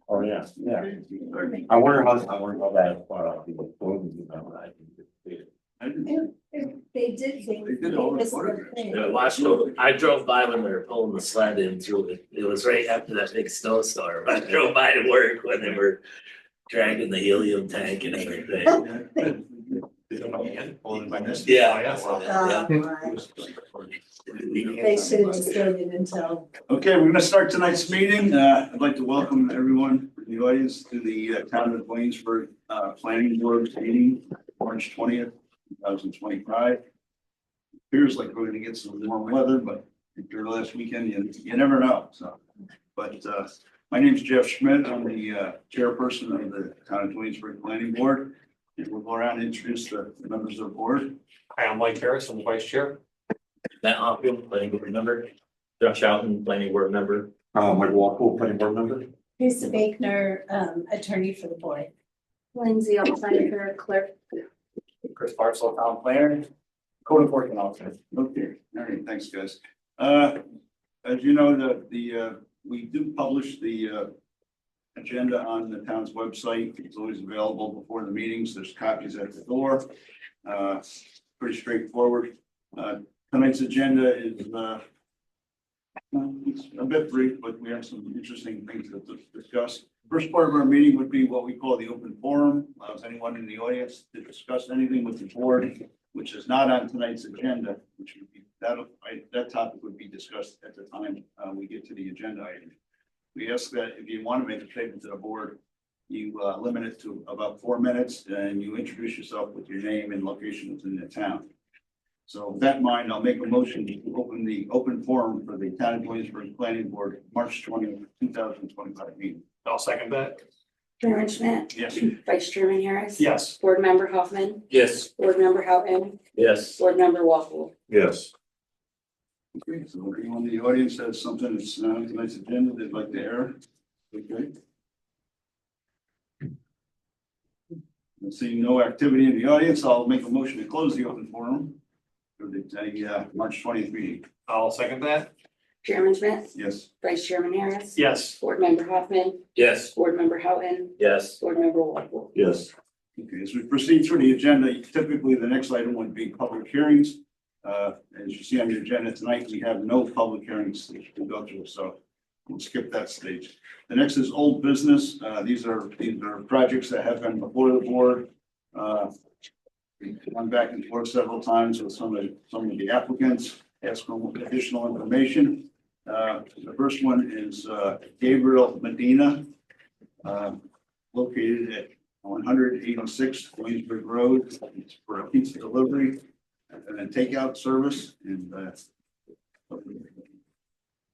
Oh, yeah, yeah. I wonder how that, people voting, you know, I think They did. They did all the this photographs. thing. Yeah, I drove by when they were pulling the sled in through it. It was right after that big snowstorm. I drove by to work when they were dragging the helium tank and everything. Yeah. They should have just waited until. Okay, we're gonna start tonight's meeting. I'd like to welcome everyone in the audience to the Town of Waynesburg Planning Board meeting, March 20th, 2025. Appears like we're gonna get some warm weather, but after last weekend, you never know, so. But my name's Jeff Schmidt. I'm the chairperson of the Town of Waynesburg Planning Board. And we'll go around and introduce the members of the board. Hi, I'm Mike Harris, I'm the vice chair. Matt Hopfield, planning board member. Josh Alton, planning board member. Mike Walpole, planning board member. Lisa Baker, attorney for the board. Lindsay Alexander, clerk. Chris Bartzell, town planner, code enforcement officer. Okay, all right, thanks, guys. As you know, we do publish the agenda on the town's website. It's always available before the meetings. There's copies at the door. Pretty straightforward. Tonight's agenda is it's a bit brief, but we have some interesting things to discuss. First part of our meeting would be what we call the open forum. Allows anyone in the audience to discuss anything with the board, which is not on tonight's agenda, which would be, that topic would be discussed at the time we get to the agenda item. We ask that if you want to make a statement to the board, you limit it to about 4 minutes and you introduce yourself with your name and location within the town. So with that in mind, I'll make a motion to open the open forum for the Town of Waynesburg Planning Board, March 20th, 2025 meeting. I'll second that. Chairman Schmidt, Yes. Vice Chairman Harris. Yes. Board Member Hoffman, Yes. Board Member Houghton, Yes. Board Member Waffle. Yes. Okay, so if anyone in the audience has something that's not on tonight's agenda they'd like to air, okay. Seeing no activity in the audience, I'll make a motion to close the open forum for the March 20th meeting. I'll second that. Chairman Schmidt, Yes. Vice Chairman Harris. Yes. Board Member Hoffman, Yes. Board Member Houghton, Yes. Board Member Waffle. Yes. Okay, as we proceed through the agenda, typically the next item would be public hearings. As you see on the agenda tonight, we have no public hearings to go through, so we'll skip that stage. The next is old business. These are projects that have been before the board. We've gone back and forth several times with some of the applicants, asked for additional information. The first one is Gabriel Medina, located at 186 Waynesburg Road. It's for a pizza delivery and a takeout service. And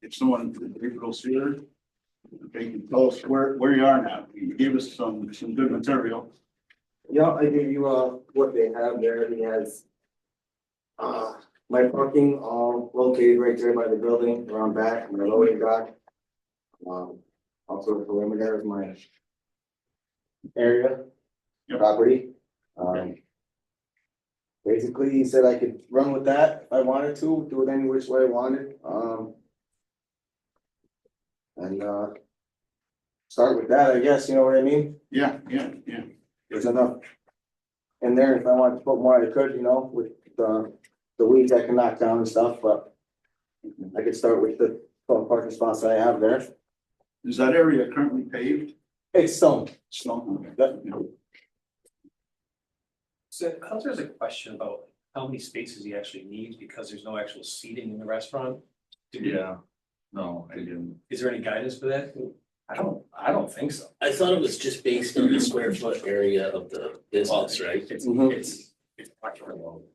if someone, Gabriel's here, they can tell us where you are now. You gave us some good material. Yeah, I give you what they have there. He has my parking all located right there by the building around back, my loading dock. Also the perimeter of my area, Yep. property. Basically, he said I could run with that if I wanted to, do it any which way I wanted. And start with that, I guess, you know what I mean? Yeah. There's enough in there. If I wanted to put more, I could, you know, with the weeds I can knock down and stuff, but I could start with the 12 parking spots that I have there. Is that area currently paved? It's stone. Stone. So there's a question about how many spaces he actually needs because there's no actual seating in the restaurant. No, I didn't. Is there any guidance for that? I don't think so. I thought it was just based on the square foot area of the business, right? It's practical.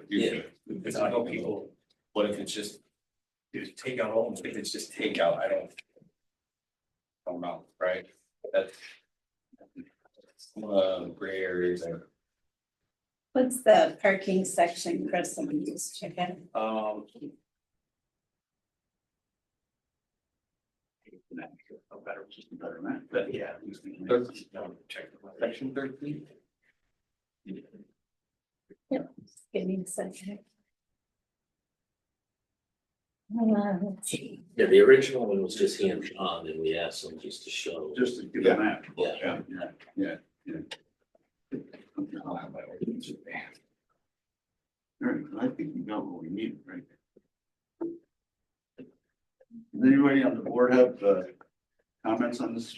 Yeah. It's I know people, what if it's just takeout only, if it's just takeout, I don't know, right? That's gray areas there. What's the parking section, Chris? Someone just check it. Better map. But yeah. Check section 13. Yep. Give me a second. Let's see. Yeah, the original one was just hand drawn and we asked them just to show. Just to give a map. Yeah. I'll have my ordinance with me. All right, I think we got what we need, right? Does anybody on the board have comments on this?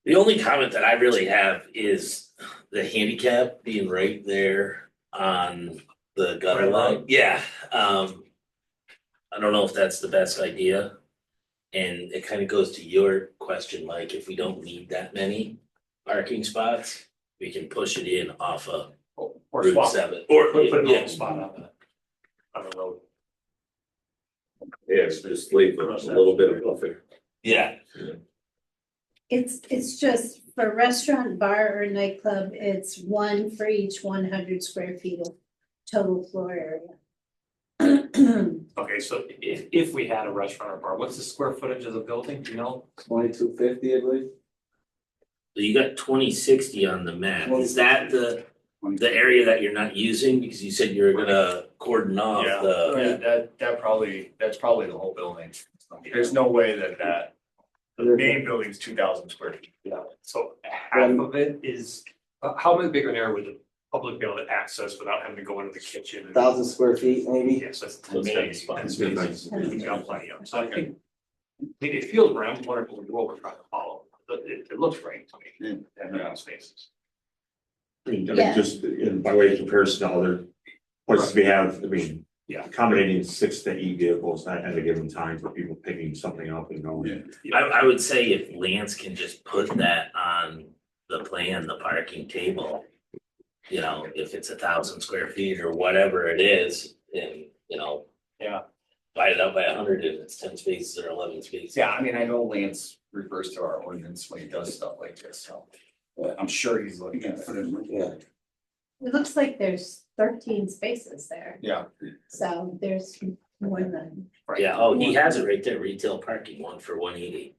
The only comment that I really have is the handicap being right there on the gutter line. Yeah, I don't know if that's the best idea. And it kind of goes to your question, Mike, if we don't need that many parking spots, we can push it in off of Or Route swap, 7. put a Yeah, normal spot on the road. Yeah, so just leave a little bit of buffer. yeah, It's just for restaurant, bar or nightclub, it's one for each 100 square feet of total floor area. Okay, so if we had a restaurant or bar, what's the square footage of the building, do you know? 2250, I believe. so you got 2060 on the map. Is that the area that you're not using? Because you said you were gonna cordon off Yeah, the. that's probably the whole building. There's no way that the main building's 2,000 square feet. Yeah. So half of it is, how much bigger an area would the public be able to access without having to go into the kitchen? 1,000 square feet, maybe. Yes, that's That's the main. 10 spots. We've got plenty of, so I think, it feels right, I'm wondering what we're trying to follow, but it looks right to me, having spaces. I mean, Yeah. just in by way of comparison to other places we have, I mean. Yeah. Accommodating 6 to 8 vehicles at a given time for people picking something up and going. I would say if Lance can just put that on the plan, the parking table. You know, if it's 1,000 square feet or whatever it is, and, you know. Yeah. Divide it out by 100 and it's 10 spaces or 11 spaces. Yeah, I mean, I know Lance refers to our ordinance when he does stuff like this, so. I'm sure he's looking at it. Yeah. It looks like there's 13 spaces there, Yeah, so there's more than, Yeah, oh, he has it right there, retail parking, 1 for 180.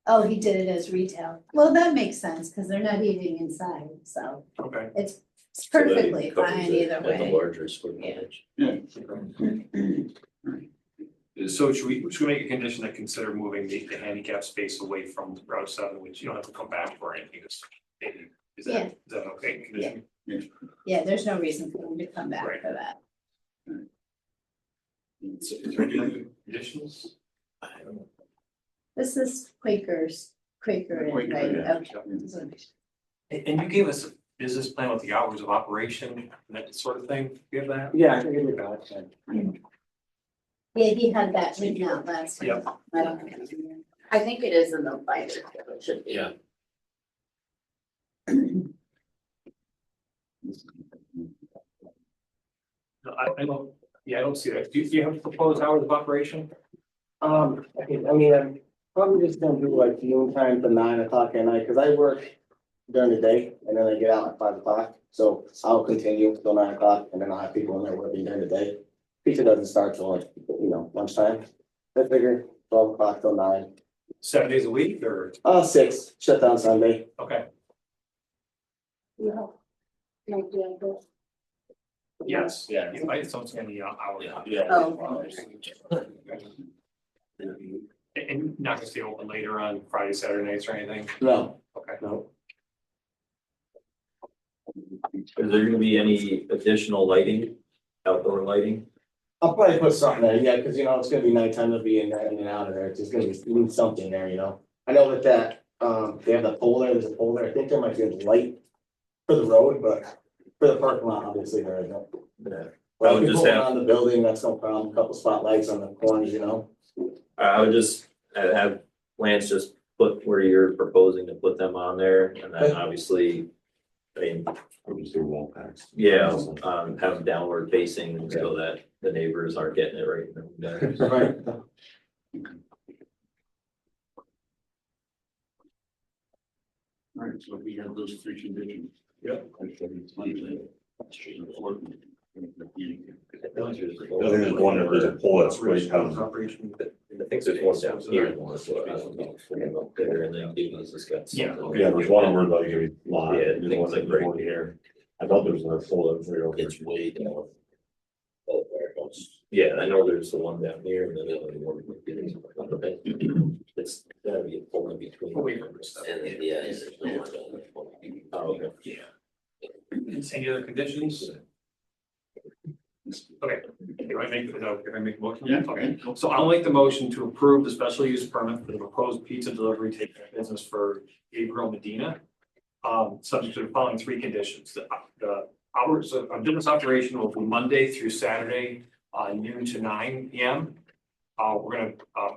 oh, he did it as retail. Well, that makes sense, because they're not eating inside, so Okay. it's perfectly fine either way. Larger square Yeah. footage. So should we make a condition that consider moving the handicap space away from Route 7, which you don't have to come back for anything, just maybe, is Yeah. that okay? Condition? Yeah, there's no reason for them to come back Right. for that. Is there any additionals? I don't know. This is Quaker, right? yeah. Okay. And you gave us a business plan with the hours of operation, and that sort of thing, you have that? Yeah, I think we got it. Yeah, he had that written out last time. Yep. I don't know. I think it is in the binder, it should be. Yeah, No, I don't, yeah, I don't see that. Do you have proposed hours of operation? I mean, I'm probably just gonna do like noon time to 9 o'clock at night, cause I work during the day and then I get out at 5 o'clock. So I'll continue till 9 o'clock and then I'll have people in there working during the day. Pizza doesn't start till like, lunchtime. I figure 12 o'clock till 9. 7 days a week or, 6, shut down Sunday. okay, Yeah. Like, yeah, but- yes, yeah. you might, so it's gonna be hour. Yeah. Oh. And you're not gonna stay open later on Friday, Saturday nights or anything? No, Okay. no. Is there gonna be any additional lighting, outdoor lighting? I'll probably put something there, yeah, cause it's gonna be nighttime, to be in there and out of there, it's just gonna be, we need something there, I know that, they have the pole there, there's a pole there, I think there might be a light for the road, but for the parking lot, obviously, there isn't. Yeah. Well, I would we just put one have- on the building, that's no problem, couple spotlights on the corners, I would just have Lance just put where you're proposing to put them on there, and then obviously, I mean, Obviously, wall packs. yeah, have them downward facing so that the neighbors aren't getting it right in the Right. All right, so we have those 3 conditions. Yep. Other than one, if there's a pole that's really comes. Operation. I think there's one down here, one, so I don't know, if we're up there, and then Davies has got Yeah, something. okay. Yeah, there's one where like a lot. Yeah, There's things one like right right here. I thought there was another pole that was right over. it's way down. there. Yeah, I know there's the one down here and then the other one. It's gotta be a pull in between. Away from this stuff. And then, yeah, there's no one down there. Oh, okay. Yeah. Any other conditions? Okay, can I make, can I make a motion? Yeah. Okay, so I'll make the motion to approve the special use permit for the proposed pizza delivery taking business for Gabriel Medina. Subject to the following three conditions, the hours of business operation will be Monday through Saturday, noon to 9 p.m. We're gonna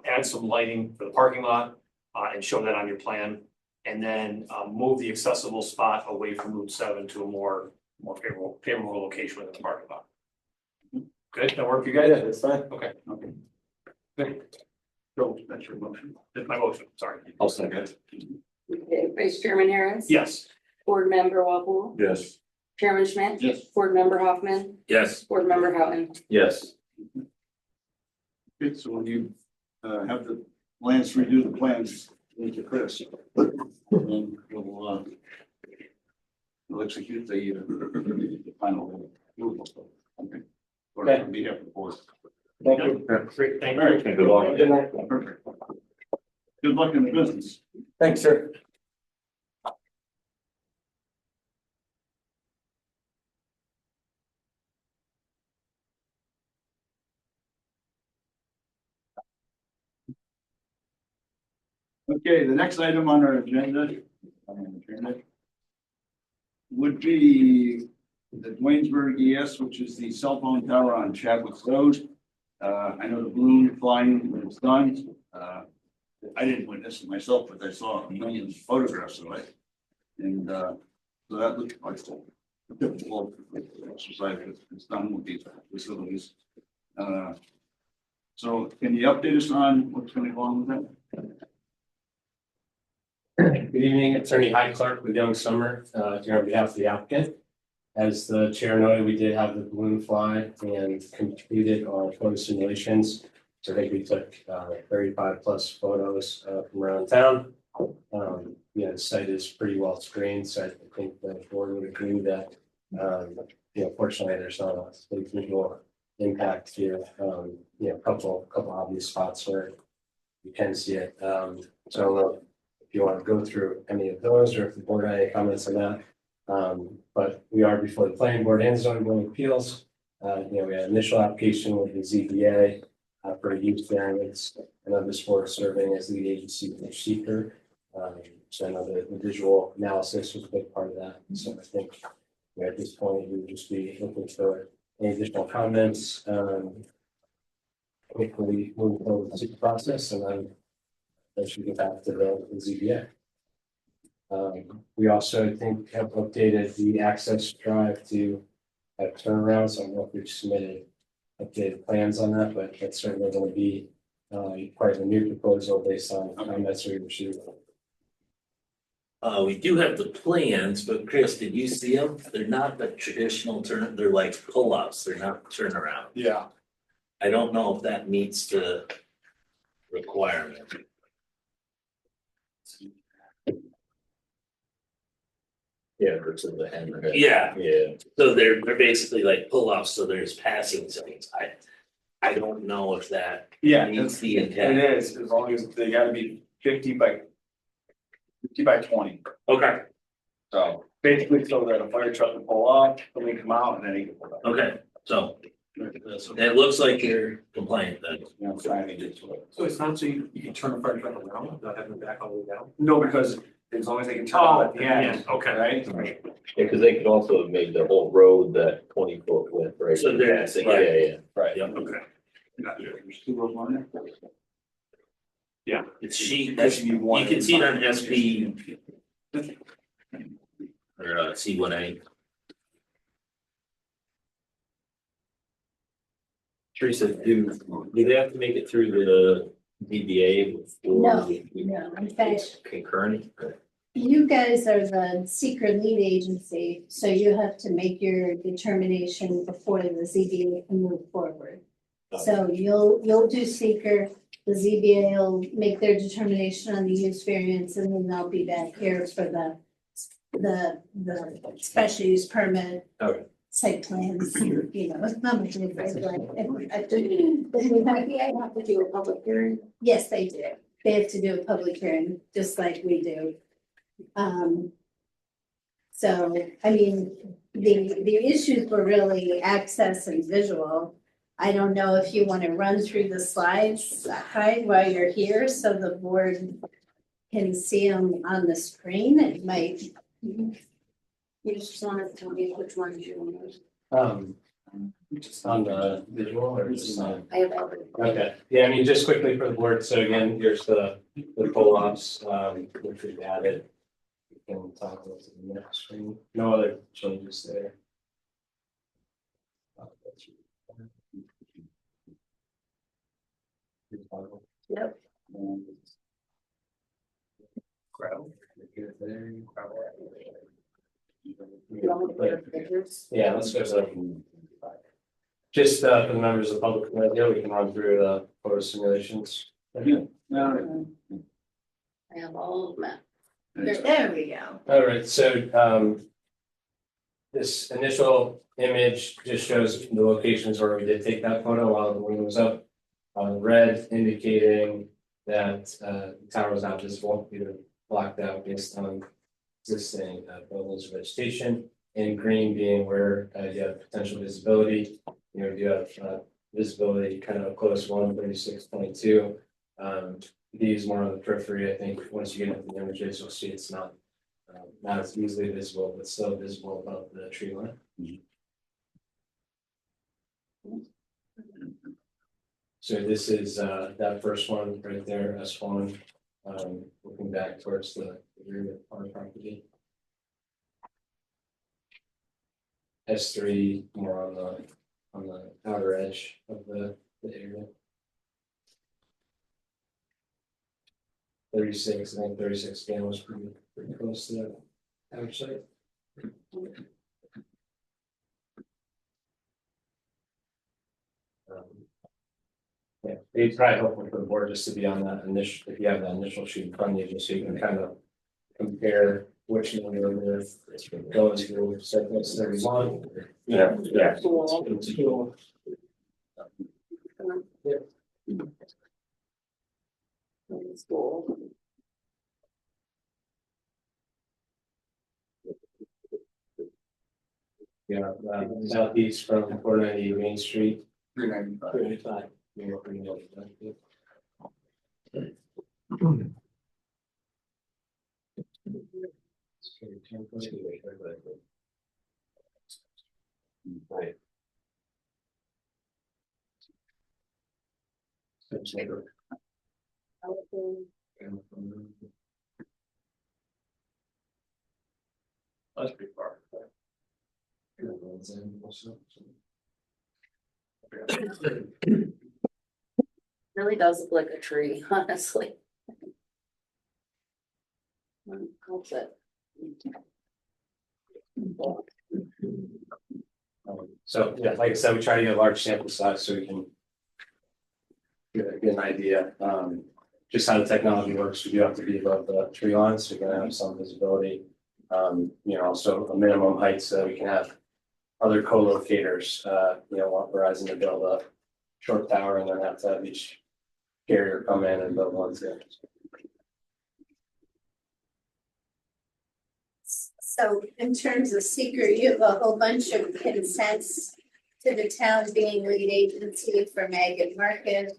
add some lighting for the parking lot and show that on your plan. And then move the accessible spot away from Route 7 to a more favorable location within the parking lot. Good, that work for you guys? Yeah, that's fine. Okay, Okay, good. so that's your motion. That's my motion, sorry. I'll second. Okay, Vice Chairman Harris. Yes. Board Member Walpole. Yes. Chairman Schmidt. Yes. Board Member Hoffman. Yes, Board Member Houghton. Yes, Good, so when you have the plans, redo the plans, need to Chris. And we'll execute the final approval. Okay. Or on behalf of the board. Thank you. Great, thank All right. you. good luck. Good night. Perfect. Good luck in the business. Thanks, sir. Okay, the next item on our agenda would be the Dwaynesburg ES, which is the cell phone tower on Chadwick Road. I know the balloon flying was done. I didn't witness it myself, but I saw a million photographs of it. And so that looked like a typical exercise that's done with these facilities. So can you update us on what's going on with that? Good evening, Attorney Hyde Clark with Young Summer, here on behalf of the applicant. As the chair noted, we did have the balloon fly and completed our photo simulations. So I think we took 35 plus photos from around town. The site is pretty well screened, so I think the board would agree that, fortunately, there's not a big visual impact here. A couple obvious spots where you can see it. So if you want to go through any of those, or if the board had any comments on that. But we are before the planning board and zoning board of appeals. We had initial application with the ZBA for a use variance, and of this board serving as lead agency for seeker. So I know the visual analysis was a big part of that. So I think at this point, we would just be looking for any additional comments. Hopefully move forward with the process, and then should get back to the ZBA. We also, I think, have updated the access drive to have turnarounds. I don't know if we've submitted updated plans on that, but that's certainly going to be part of the new proposal based on comments we received. we do have the plans, but Chris, did you see them? They're not the traditional turn, they're like pull-ups, they're not turnaround. Yeah. I don't know if that meets the requirement. yeah, versus the hammerhead. Yeah, Yeah, so they're basically like pull-offs, so there's passing zones. I don't know if that Yeah, meets the it intent. is, as long as they gotta be 50 by 20. Okay, So basically, so that a fire truck can pull off, then we come out and then he can pull out. okay, so it looks like you're compliant then. You know, signage is what. So it's not so you can turn the fire truck around without having to back all the way down? No, because as long as they can turn out at the end, Okay. right? yeah, because they could also have made the whole road that 20-foot width, right? So they're- Passing, right. yeah. Right. Yep. Okay. There's two of them on there. Yeah. It's sheet, That should be one. you can see it on SP. Or C1A. Teresa, do they have to make it through the DBA before? No, we- no, in fact, It's concurrent? you guys are the seeker lead agency, so you have to make your determination before the ZBA can move forward. So you'll do seeker, the ZBA will make their determination on the use variance, and then they'll be back here for the special use permit. Okay. site plans, you know, it's not much of a I have to do a public hearing. Yes, they do. They have to do a public hearing, just like we do. So, I mean, the issues were really access and visual. I don't know if you want to run through the slides, Hyde, while you're here, so the board can see them on the screen. It might, You just wanna tell me which ones you want. Just on the visual or just on? I have already. Okay, yeah, I mean, just quickly for the board, so again, here's the pull-ups, which we've added. We can talk about the next screen, no other changes there. Yep. Gravel. You want me to put up pictures? Yeah, let's go to. Just for the members of the public, we can run through the photo simulations. Yeah. I have all of them. there we go. All right, so this initial image just shows the locations where we did take that photo while the wind was up. Red indicating that the tower was not visible, either blocked out based on existing buildings or vegetation. And green being where you have potential visibility. You know, you have visibility kind of close 136.2. These more on the periphery. I think once you get into the images, you'll see it's not as easily visible, but still visible above the tree line. So this is that first one right there, S1, looking back towards the rear of our property. S3 more on the outer edge of the area. 36, I think 36 again was pretty close to that outer site. Yeah, it's probably helpful for the board just to be on that initial, if you have that initial sheet in front of you, just so you can kind of compare which number we're going through, segments 31. Yeah. Cool. That's cool. Yeah, southeast from 490 Main Street. 395. 395. Yeah, we're pretty much done. Right. That's pretty far. Really does look like a tree, honestly. That's it. So, yeah, like I said, we try to get a large sample size so we can get an idea, just how the technology works. We do have to be above the tree line, so we're gonna have some visibility. You know, so a minimum height so that we can have other co-locators, you know, want Verizon to build a short tower and then have to have each carrier come in and build one too. So in terms of seeker, you have a whole bunch of consents to the town being lead agency for Megan Marcus,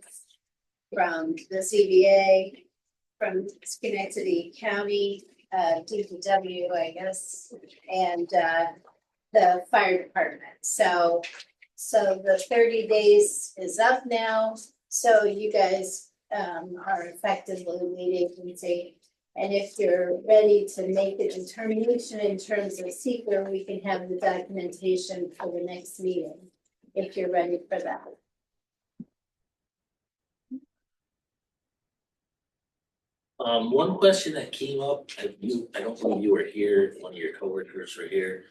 from the ZBA, from Schenectady County, DPW, I guess, and the fire department. So the 30 days is up now, so you guys are effectively lead agency. And if you're ready to make a determination in terms of seeker, we can have the documentation for the next meeting, if you're ready for that. One question that came up, I don't believe you were here, one of your coworkers were here.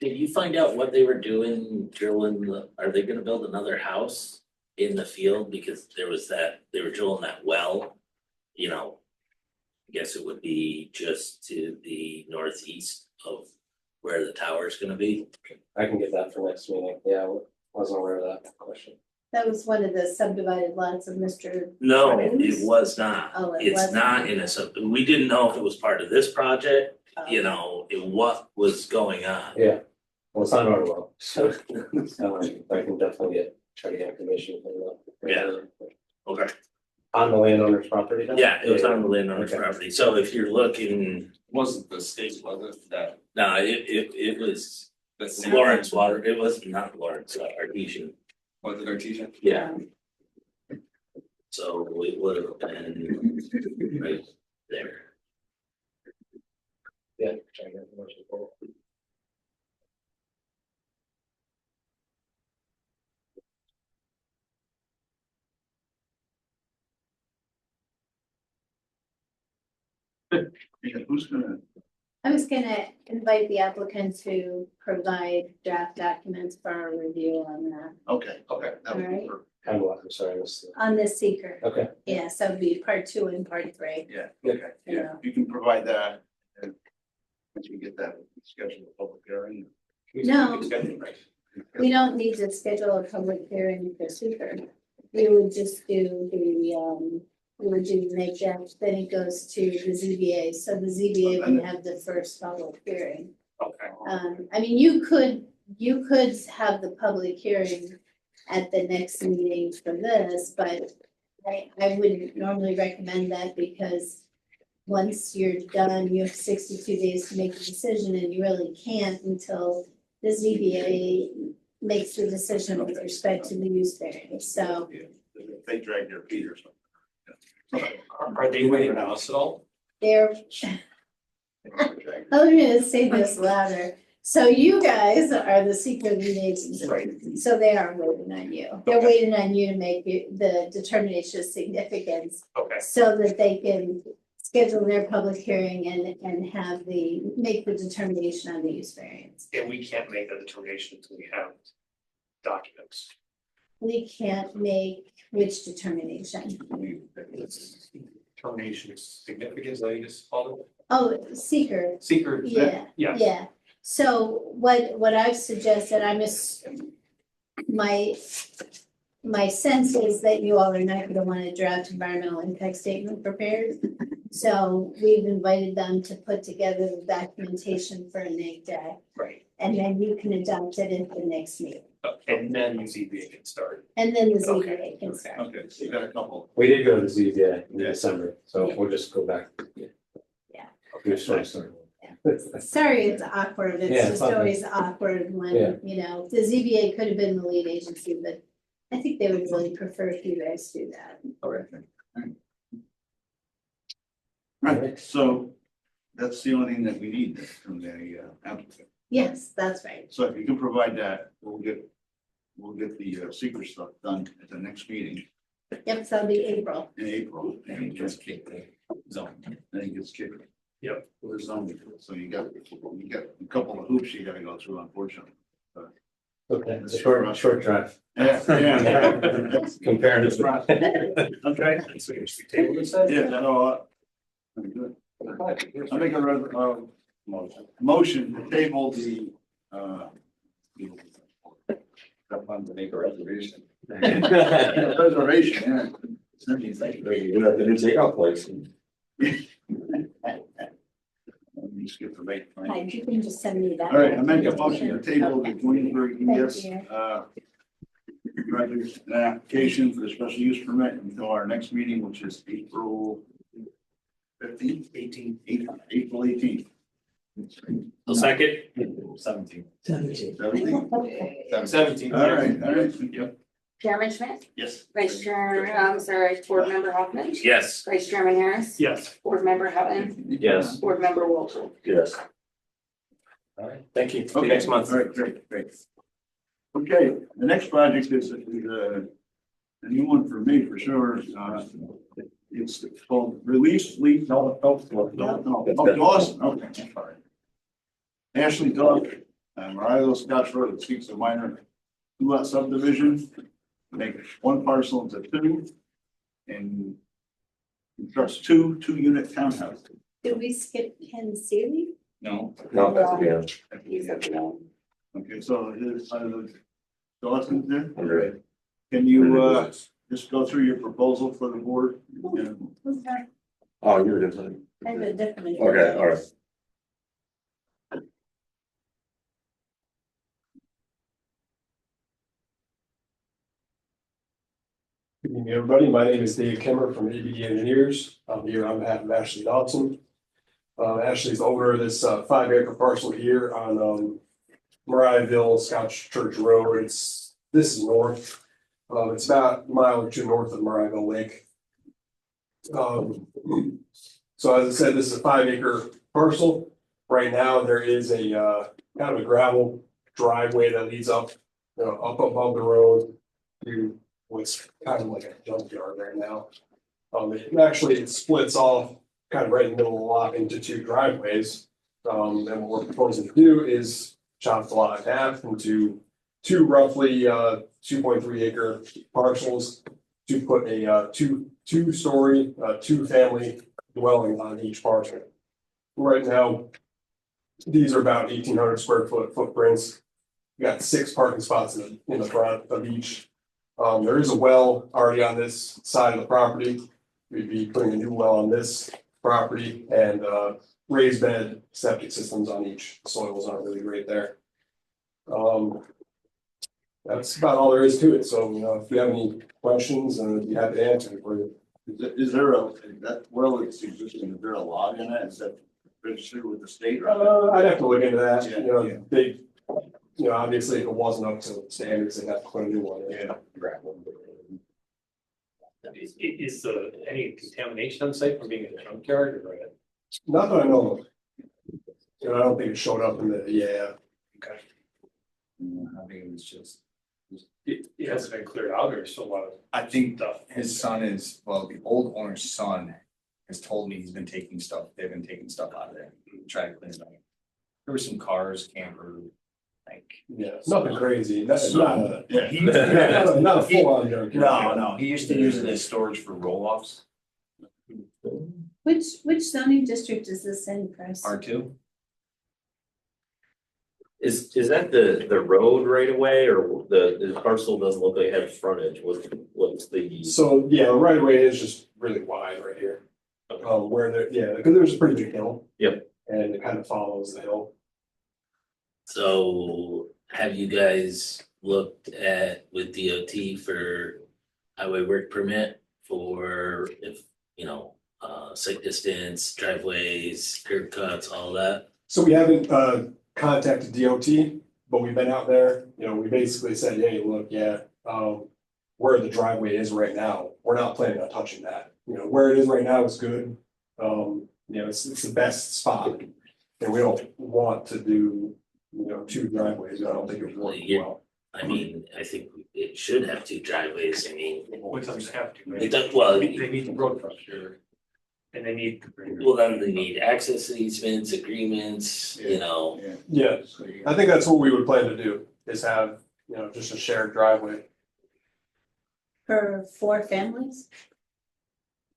Did you find out what they were doing, drilling, are they gonna build another house in the field? Because there was that, they were drilling that well, you know. I guess it would be just to the northeast of where the tower's gonna be. I can get that for next meeting, yeah, I wasn't aware of that question. That was one of the subdivided lots of Mr. No, it Friends? was not. Oh, it It's wasn't? not in a sub, we didn't know if it was part of this project, you know, what was going on. Yeah, well, it's not our well, so, I can definitely try to get information from the. Yeah. Okay. On the landowner's property then? Yeah, it was on the landowner's Okay. property, so if you're looking, Wasn't the state, was it, that, no, it was the state, Lawrence Water, it was not Lawrence, Artesian, was it Artesian? yeah. So it would have been right there. Yeah. Try to get information for it. Yeah, who's gonna, I was gonna invite the applicant to provide draft documents for our review on that, okay, that would be Alright. perfect. And what, I'm sorry, I missed it. on this seeker. Okay, Yeah, so it'd be part 2 and part 3. Yeah, Yeah. okay, yeah, you can provide that. And once we get that, schedule a public hearing. No. We don't need to schedule a public hearing for seeker. We would just do the, we would do make that, then it goes to the ZBA, so the ZBA would have the first public hearing. Okay. I mean, you could have the public hearing at the next meeting for this, but I wouldn't normally recommend that because once you're done, you have 62 days to make a decision and you really can't until the ZBA makes the decision with respect to the use variance, so. Yeah, if they drag their feet or something. Are they waiting on us at all? They're, I'm gonna say this louder. So you guys are the secret lead agency. Right. So they are waiting on you. They're waiting on you to make the determination of significance Okay, so that they can schedule their public hearing and have make the determination on the use variance. and we can't make that determination until we have documents. We can't make which determination? Determination of significance, I just called Oh, seeker. it. Seeker. Yeah, Yeah. yeah. So what I've suggested, my sense is that you all are not gonna want a draft environmental impact statement prepared. So we've invited them to put together the documentation for a neg deck, Right. and then you can adopt it at the next meeting. And then the ZBA can start. And then the Okay, ZBA can start. Okay, so you got a couple. we did go to the ZBA in Yeah. December, so we'll just go back. Yeah. Okay, sorry, sorry. Sorry, it's awkward. It's Yeah, it's just okay. always awkward Yeah. when, you know, the ZBA could have been the lead agency, but I think they would really prefer if you guys do that. Right, so that's the only thing that we need from the applicant. Yes, that's right. So if you can provide that, we'll get the secret stuff done at the next meeting Yep, so it'll be April. in April. And just kick the zone, then it gets kicked. Yep. With the zone, so you got a couple of hoops you gotta go through, unfortunately. Okay, it's a short drive. Yeah, yeah. Comparatively. Okay. So we should table this then? Yeah, no, very good. I make a motion to table the Fun to make a reservation. reservation, yeah. You have the new takeout place. Let me skip the bait. Hi, you can just send me that. All right, I make a motion to table the Okay. Williamsburg ES, you. project, an application for the special use permit until our next meeting, which is April 15th, 18th, April 18th. So second, 17. 17th? All right. Yep. Chairman Schmidt, Yes. Vice Chair, Board Member Hoffman, yes, Vice Chairman Harris, Yes. Board Member Houghton, Yes. Board Member Wolchel. Yes. All right, thank you. See Okay, you next month. All right, great. Okay, the next project is a new one for me for sure. It's called Release Leaf. No, Dawson, okay, I'm sorry. Ashley Dog, Mario Scotch Road, seeks a minor two-lot subdivision. Make one parcel into two. And constructs two unit townhouses. Did we skip Ken Seeley? No. No, that's yeah, He's at the one. Okay, so is, Dawson there? I'm right. Can you, just go through your proposal for the board? Yeah. Okay. Oh, you were just saying. I have a different. Okay, all right. Good evening, everybody. My name is Dave Kimmer from ABD Engineers. I'm here on behalf of Ashley Dodson. Ashley's owner of this 5 acre parcel here on Mariahville, Scotch Church Road. This is north. It's about a mile or two north of Mariahville Lake. So as I said, this is a 5 acre parcel. Right now, there is a kind of a gravel driveway that leads up, up above the road to what's kind of like a junkyard right now. It splits off kind of right in the middle of the lot into 2 driveways. And what we're proposing to do is chop the lot in half into 2 roughly 2.3 acre parcels to put a two-story, 2-family dwelling on each parcel. Right now, these are about 1,800 square foot footprints. We got 6 parking spots in the front of each. There is a well already on this side of the property. We'd be putting a new well on this property and raised bed septic systems on each. Soils aren't really great there. That's about all there is to it. So, if you have any questions, I'd be happy to answer them for you. Is there that well it's existing, is there a log in that? Is that registered with the state? I'd have to look into that. Yeah. Obviously, if it wasn't up to standards, they'd have to put a new one. Yeah. Is any contamination on site from being in a junkyard or? Not that I know of. I don't think it showed up in the, Okay. I think it was just, It hasn't been cleared out or still a lot of I think stuff. his son is, well, the old owner's son has told me he's been taking stuff, they've been taking stuff out of there, trying to clean it up. There were some cars, camper, like. nothing crazy. That's not a, Yeah, he. not a full on junkyard. No, he used to use it as storage for roll-offs, Which zoning district is this in, Chris? R2. Is that the road right away or the parcel doesn't look like it has frontage? What's the? So, the right of way is just really wide right here. Because there's a pretty big hill. Yep. And it kind of follows the hill. So have you guys looked at with DOT for highway work permit for if, site distance, driveways, curb cuts, all that? So we haven't contacted DOT, but we've been out there, we basically said, hey, look, where the driveway is right now, we're not planning on touching that. Where it is right now is good. It's the best spot. And we don't want to do, 2 driveways. I don't think it would work well. I mean, I think it should have 2 driveways. I mean, What does have to, right? it does, well, They need the road frontage. And they need. well, then they need access easements, agreements, Yeah, I think that's what we would plan to do, is have, just a shared driveway. For 4 families?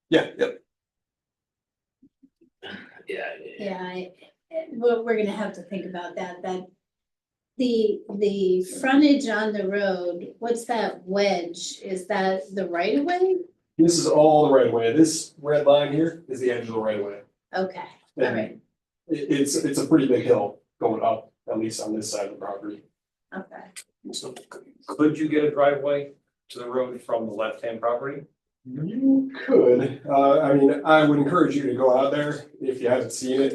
Yeah. Yeah, we're gonna have to think about that, the frontage on the road, what's that wedge? Is that the right of way? This is all the right of way. This red line here is the edge of the right of way. Okay, all And right, It's a pretty big hill going up, at least on this side of the property. okay. So could you get a driveway to the road from the left-hand property? You could, I would encourage you to go out there if you haven't seen it.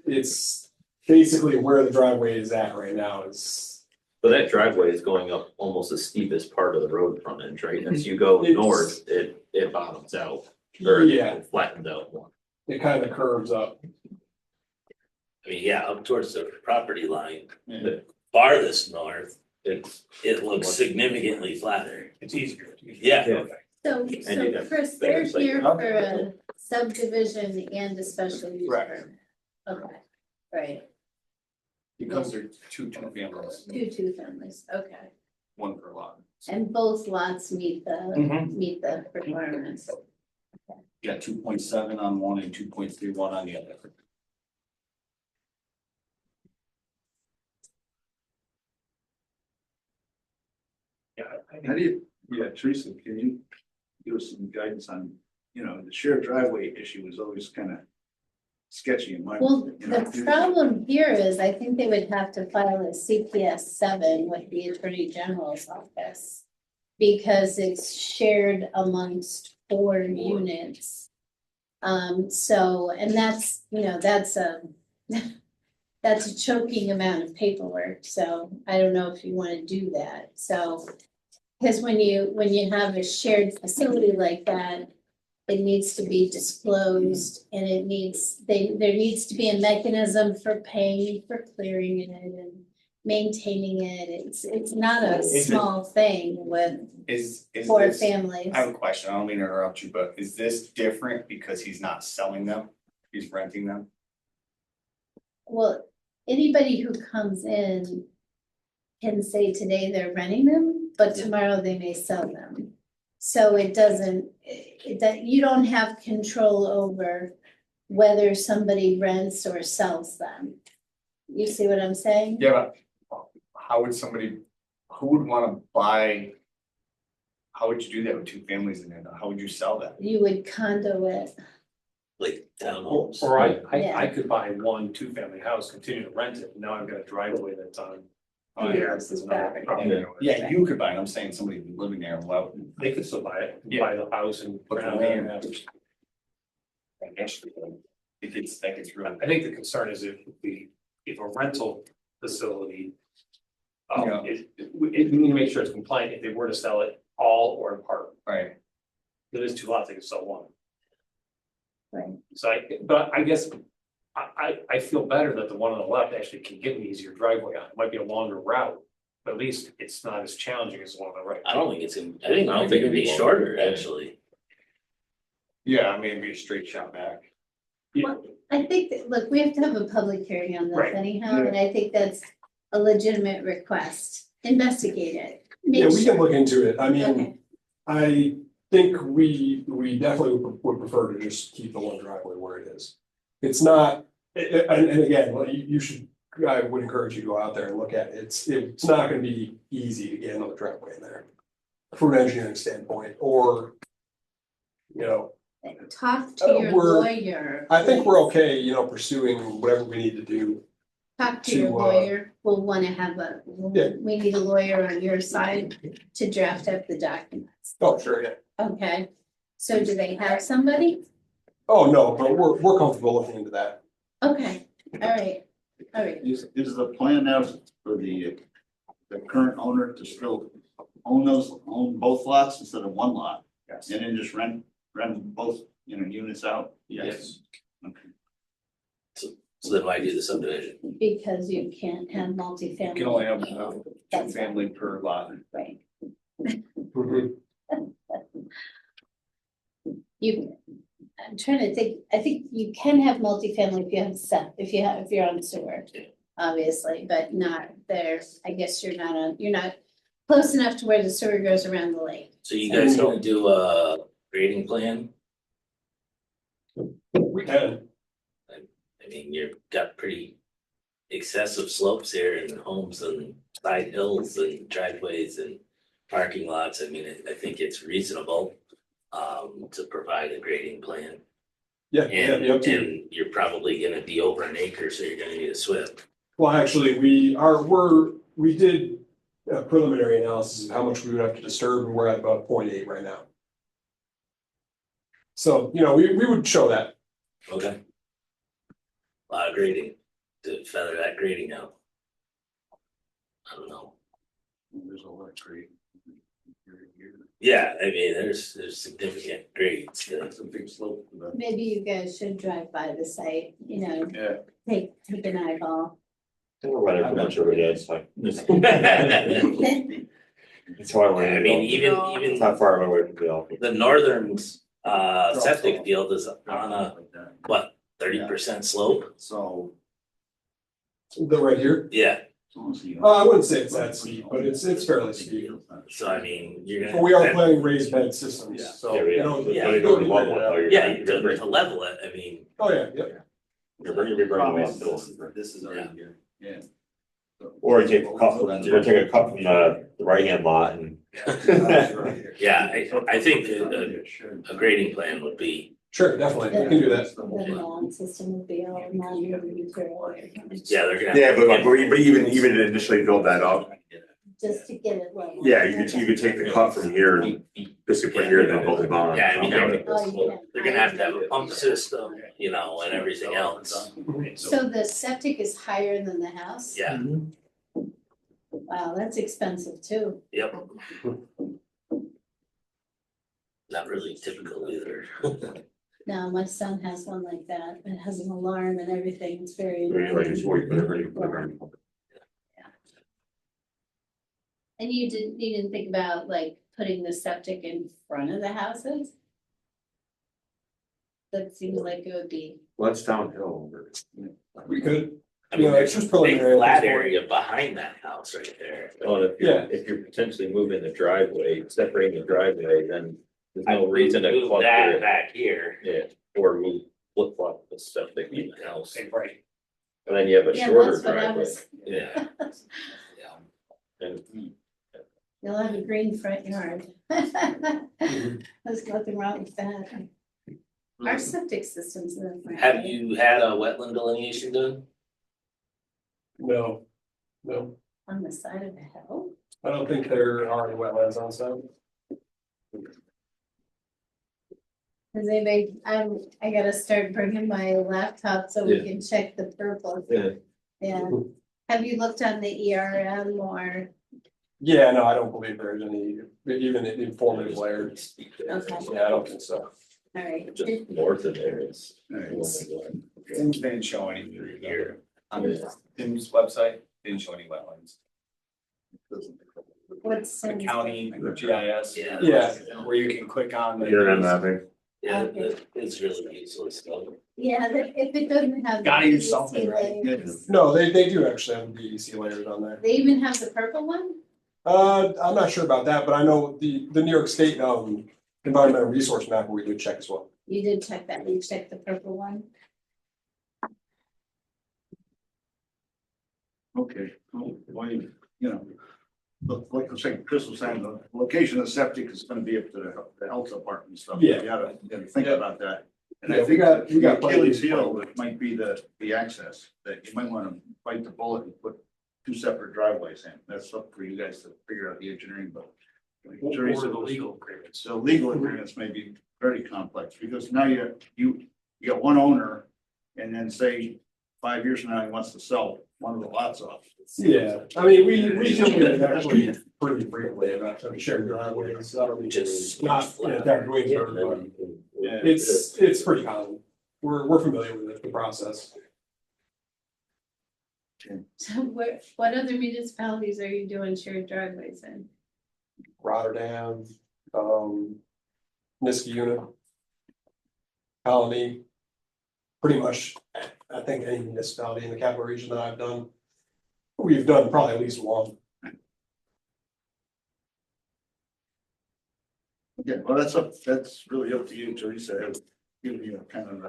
It's basically where the driveway is at right now is. So that driveway is going up almost the steepest part of the road frontage, right? As you go It's- north, it bottoms out. Or Yeah, it flattens out more. it kind of curves up. I mean, up towards the property line, Yeah. the farthest north, It's, it looks significantly flatter. It's easier. Yeah. So you have Chris, better they're site here coverage. for a subdivision and a special use Right. permit. Okay, right, Because they're two families, 2 families, okay. one per lot. And both lots meet the requirements. You got 2.7 on one and 2.31 on the other. How do you, yeah, Teresa, can you give us some guidance on, the shared driveway issue is always kind of sketchy in my. Well, you know, the problem here is I think they would have to file a CPS 7 with the Attorney General's office. Because it's shared amongst 4 units. So, and that's, that's a, that's a choking amount of paperwork, so I don't know if you wanna do that, so. Cause when you have a shared facility like that, it needs to be disclosed and there needs to be a mechanism for paying for clearing it and maintaining it. It's not a small thing with Is 4 this, families. I have a question, I don't mean to interrupt you, but is this different because he's not selling them? He's renting them? Well, anybody who comes in can say today they're renting them, but tomorrow they may sell them. So it doesn't, that you don't have control over whether somebody rents or sells them. You see what I'm saying? Yeah, but how would somebody, who would wanna buy? How would you do that with 2 families in there? How would you sell that? You would condo it. Like Or, townhomes. or I Yeah. could buy 1 2-family house, continue to rent it, now I've got a driveway that's on. Oh, here, yeah. it's another property owner. Yeah, you could buy it, I'm saying somebody who's living there, well, They could still buy it, Yeah. buy the house and put it on there. it gets, that gets really. I think the concern is if a rental facility. Yeah. We need to make sure it's compliant if they were to sell it all or in part. Right, There is 2 lots, they could sell 1. Right. So but I guess I feel better that the one on the left actually can get an easier driveway on. It might be a longer route, but at least it's not as challenging as the one on the right. I don't think it'd be shorter, actually. yeah, I mean, it'd be a straight shot back. I think that, look, we have to have a public hearing on this Right. anyhow, and I think that's a legitimate request. Investigate it. Make Yeah, we sure- can look into it. I mean, Okay. I think we definitely would prefer to just keep the one driveway where it is. It's not, and again, well, you should, I would encourage you to go out there and look at it. It's not gonna be easy to get another driveway in there. From an engineering standpoint, or, Talk to your we're- lawyer. I think we're okay, pursuing whatever we need to do. Talk to your to, lawyer. We'll wanna have Yeah. we need a lawyer on your side to draft up the documents. Oh, sure, yeah. Okay, so do they have somebody? Oh, no, but we're comfortable looking into that. Okay, all right. Is the plan now for the current owner to still own both lots instead of 1 lot? Yes. And then just rent both, units out? Yes. Okay. So then why do the subdivision? Because you can't have multifamily. You can only have 2 That's family per lot. Right. Mhm. I'm trying to think, I think you can have multifamily if you're on sewer. Yeah. Obviously, but not there, I guess you're not close enough to where the sewer goes around the lake. So you guys gonna do a grading plan? We can. I mean, you've got pretty excessive slopes here and homes and side hills and driveways and parking lots. I mean, I think it's reasonable to provide a grading plan. Yeah, And, be up to you. and you're probably gonna be over an acre, so you're gonna need a SWIP. Well, actually, we did a preliminary analysis of how much we would have to disturb, and we're at about 0.8 right now. So, we would show that. Okay. A lot of grading to feather that grading out. I don't know. There's a lot of great. Yeah, I mean, there's significant grades. That's a big slope for that. Maybe you guys should drive by the site, Yeah. take an eyeball. We're running pretty much every day, it's fine. Okay. That's why we're. I mean, It's even not far away from the office. the northern septic field is on a, what, 30% slope? So. The right here, Yeah, I wouldn't say it's that steep, but it's fairly steep. so I mean, you're gonna. But we are planning raised bed systems, Yeah. so, Yeah, we have. yeah, you don't want one, or you're- Yeah, to level it, I mean, Oh, yeah, yeah. You're bringing me up to. This is already here, yeah. Or take a cut from, the right-hand lot and. Yeah, I think a grading plan would be, Sure, definitely, we can do that. The lawn system would be all non-material. yeah, they're gonna. Yeah, but even initially build that up, Just to get it level. yeah, you could take the cut from here and basically put here and then build it on. Yeah, I mean, Oh, you can. they're gonna have to have a pump system, you know, and everything else. So the septic is higher than the house? Yeah, Wow, that's expensive too. yep. Not really typical either. Now, my son has one like that. It has an alarm and everything. It's very. And you didn't think about like putting the septic in front of the houses? That seems like it would be, Well, that's downhill. We could, I mean, Yeah, it's there's just a big preliminary at flat this point. area behind that house right there. Well, if you're potentially moving the driveway, separating the driveway, then there's no reason to Move cluster that it. back here. Yeah, or move flip flop the septic in the house, Right. and then you have a yeah, shorter that's what I driveway. was, Yeah. And you'll have a green front yard. There's nothing wrong with that. Our septic system's in the front. Have you had a wetland delineation done? no, On the side of the hill? I don't think there are any wetlands on site. Cause I gotta start bringing my laptop so we Yeah. can check the purple. Yeah. Yeah. Have you looked on the ERM or, Yeah, no, I don't believe there's any, even informative layers. Okay. Yeah, I don't think so. alright, just north of there is. Tim's didn't show any here on Tim's website, didn't show any wetlands. what's The in? county, the GIS. Yeah. Yeah. Where you can click on the. You're in mapping. Yeah, Okay. it's really useless though. Yeah, if it doesn't have. the Gotta use PVC something, right? layers. No, they do actually have DEC layers on there. They even have the purple one? I'm not sure about that, but I know the New York State, environmental resource map we did check as well. You did check that, you checked the purple one? Okay, well, you know, look, like I say, Chris was saying, the location of the septic is gonna be up to the health department and stuff. Yeah. You gotta think Yeah. about that. And Yeah, I we think got the plenty of Achilles time. heel might be the access, that you might wanna bite the bullet and put two separate driveways in. That's up for you guys to figure out the engineering, but. like Or Teresa the was- legal agreements. So legal agreements may be very complex, because now you got one owner, and then say 5 years from now, he wants to sell one of the lots off. Yeah, I mean, we deal with it actually pretty frequently about some shared driveways, Just not, that way, but it's pretty common. We're familiar with it, the process. So what other municipalities are you doing shared driveways in? Rotterdam, Niskayuna, Colony. Pretty much, I think any municipality in the capital region that I've done, we've done probably at least one. Yeah, well, that's really up to you, Teresa, give you kind of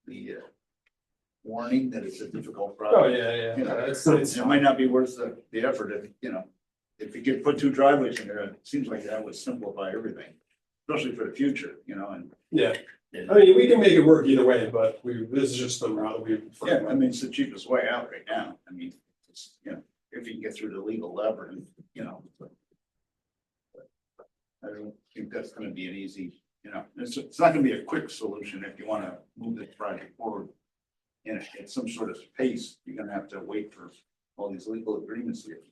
the warning that it's a difficult Oh, project. yeah, You know, it's, it might not be worth the effort if, if you could put two driveways in there, it seems like that would simplify everything. Especially for the future, and, yeah. I mean, we can make it work either way, but this is just the route we. yeah, I mean, it's the cheapest way out right now. I mean, it's, if you can get through the legal labyrinth, but I don't think that's gonna be an easy, it's not gonna be a quick solution if you wanna move this project forward. At some sort of pace, you're gonna have to wait for all these legal agreements to get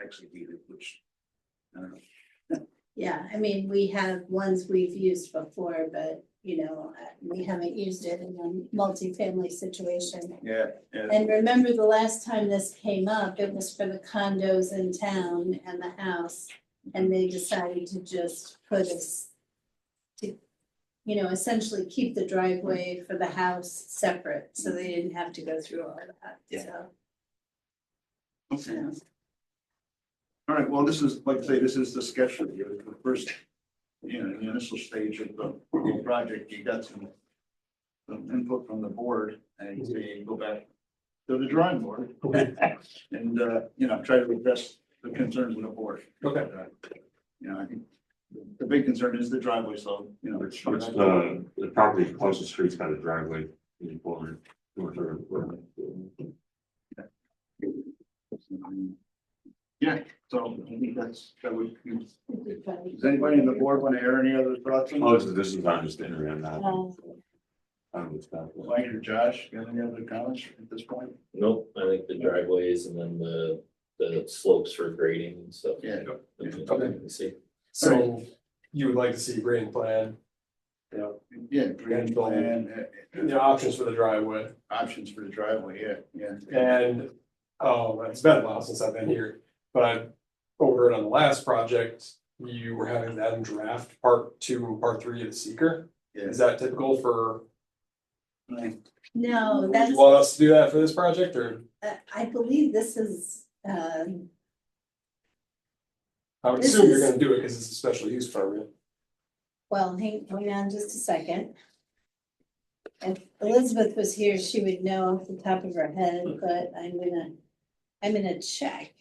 executed, which, I don't know. Yeah, I mean, we have ones we've used before, but we haven't used it in a multifamily situation. Yeah. And remember the last time this came up, it was for the condos in town and the house. And they decided to just put us to, essentially keep the driveway for the house separate, so they didn't have to go through all that, Yeah. so. Okay. All right, well, this is, like I say, this is the sketch review, the first, the initial stage of the whole project. You got some input from the board, and so you go back to the drawing board. And, you know, try to address the concerns of the board. Okay. You know, I think the big concern is the driveway, so, you know. Which, the property across the street's got a driveway in forward. Yeah, so I think that would, does anybody in the board want to air any other thoughts on Oh, this? this is on just internet now. Mike or Josh, got any other comments at this point? Nope, I think the driveways and then the slopes for grading and stuff. Yeah. Let's see. So you would like to see grading plan? You know, Yeah, drainage plan, options for the driveway. options for the driveway, yeah. And, it's been a while since I've been here, but I, over on the last project, you were having them draft part 2 and part 3 of the seeker. Is that typical for, No, would that's, you want us to do that for this project, or I believe this is, I would This assume you're is- gonna do it because it's a special use permit. well, hang on just a second. If Elizabeth was here, she would know off the top of her head, but I'm gonna check.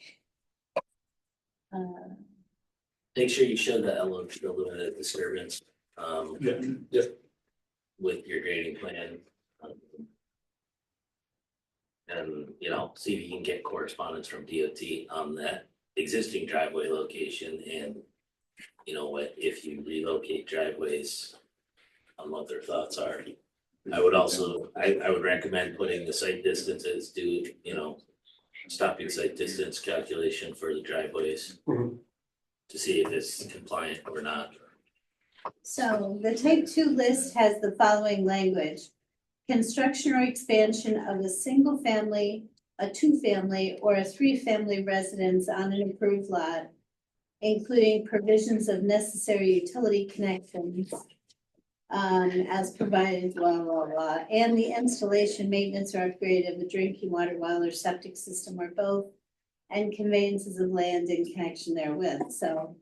Make sure you show the limited disturbance, Yeah. with your grading plan. And, you know, see if you can get correspondence from DOT on that existing driveway location and, you know, what, if you relocate driveways, on what their thoughts are. I would also, I would recommend putting the site distances, you know, stopping site distance calculation for the driveways. Mhm. To see if it's compliant or not. So the type 2 list has the following language. Construction or expansion of a single family, a 2-family, or a 3-family residence on an approved lot, including provisions of necessary utility connections, as provided, blah, blah, blah, and the installation, maintenance, or upgrade of a drinking water well or septic system or both, and conveyances of land in connection therewith. So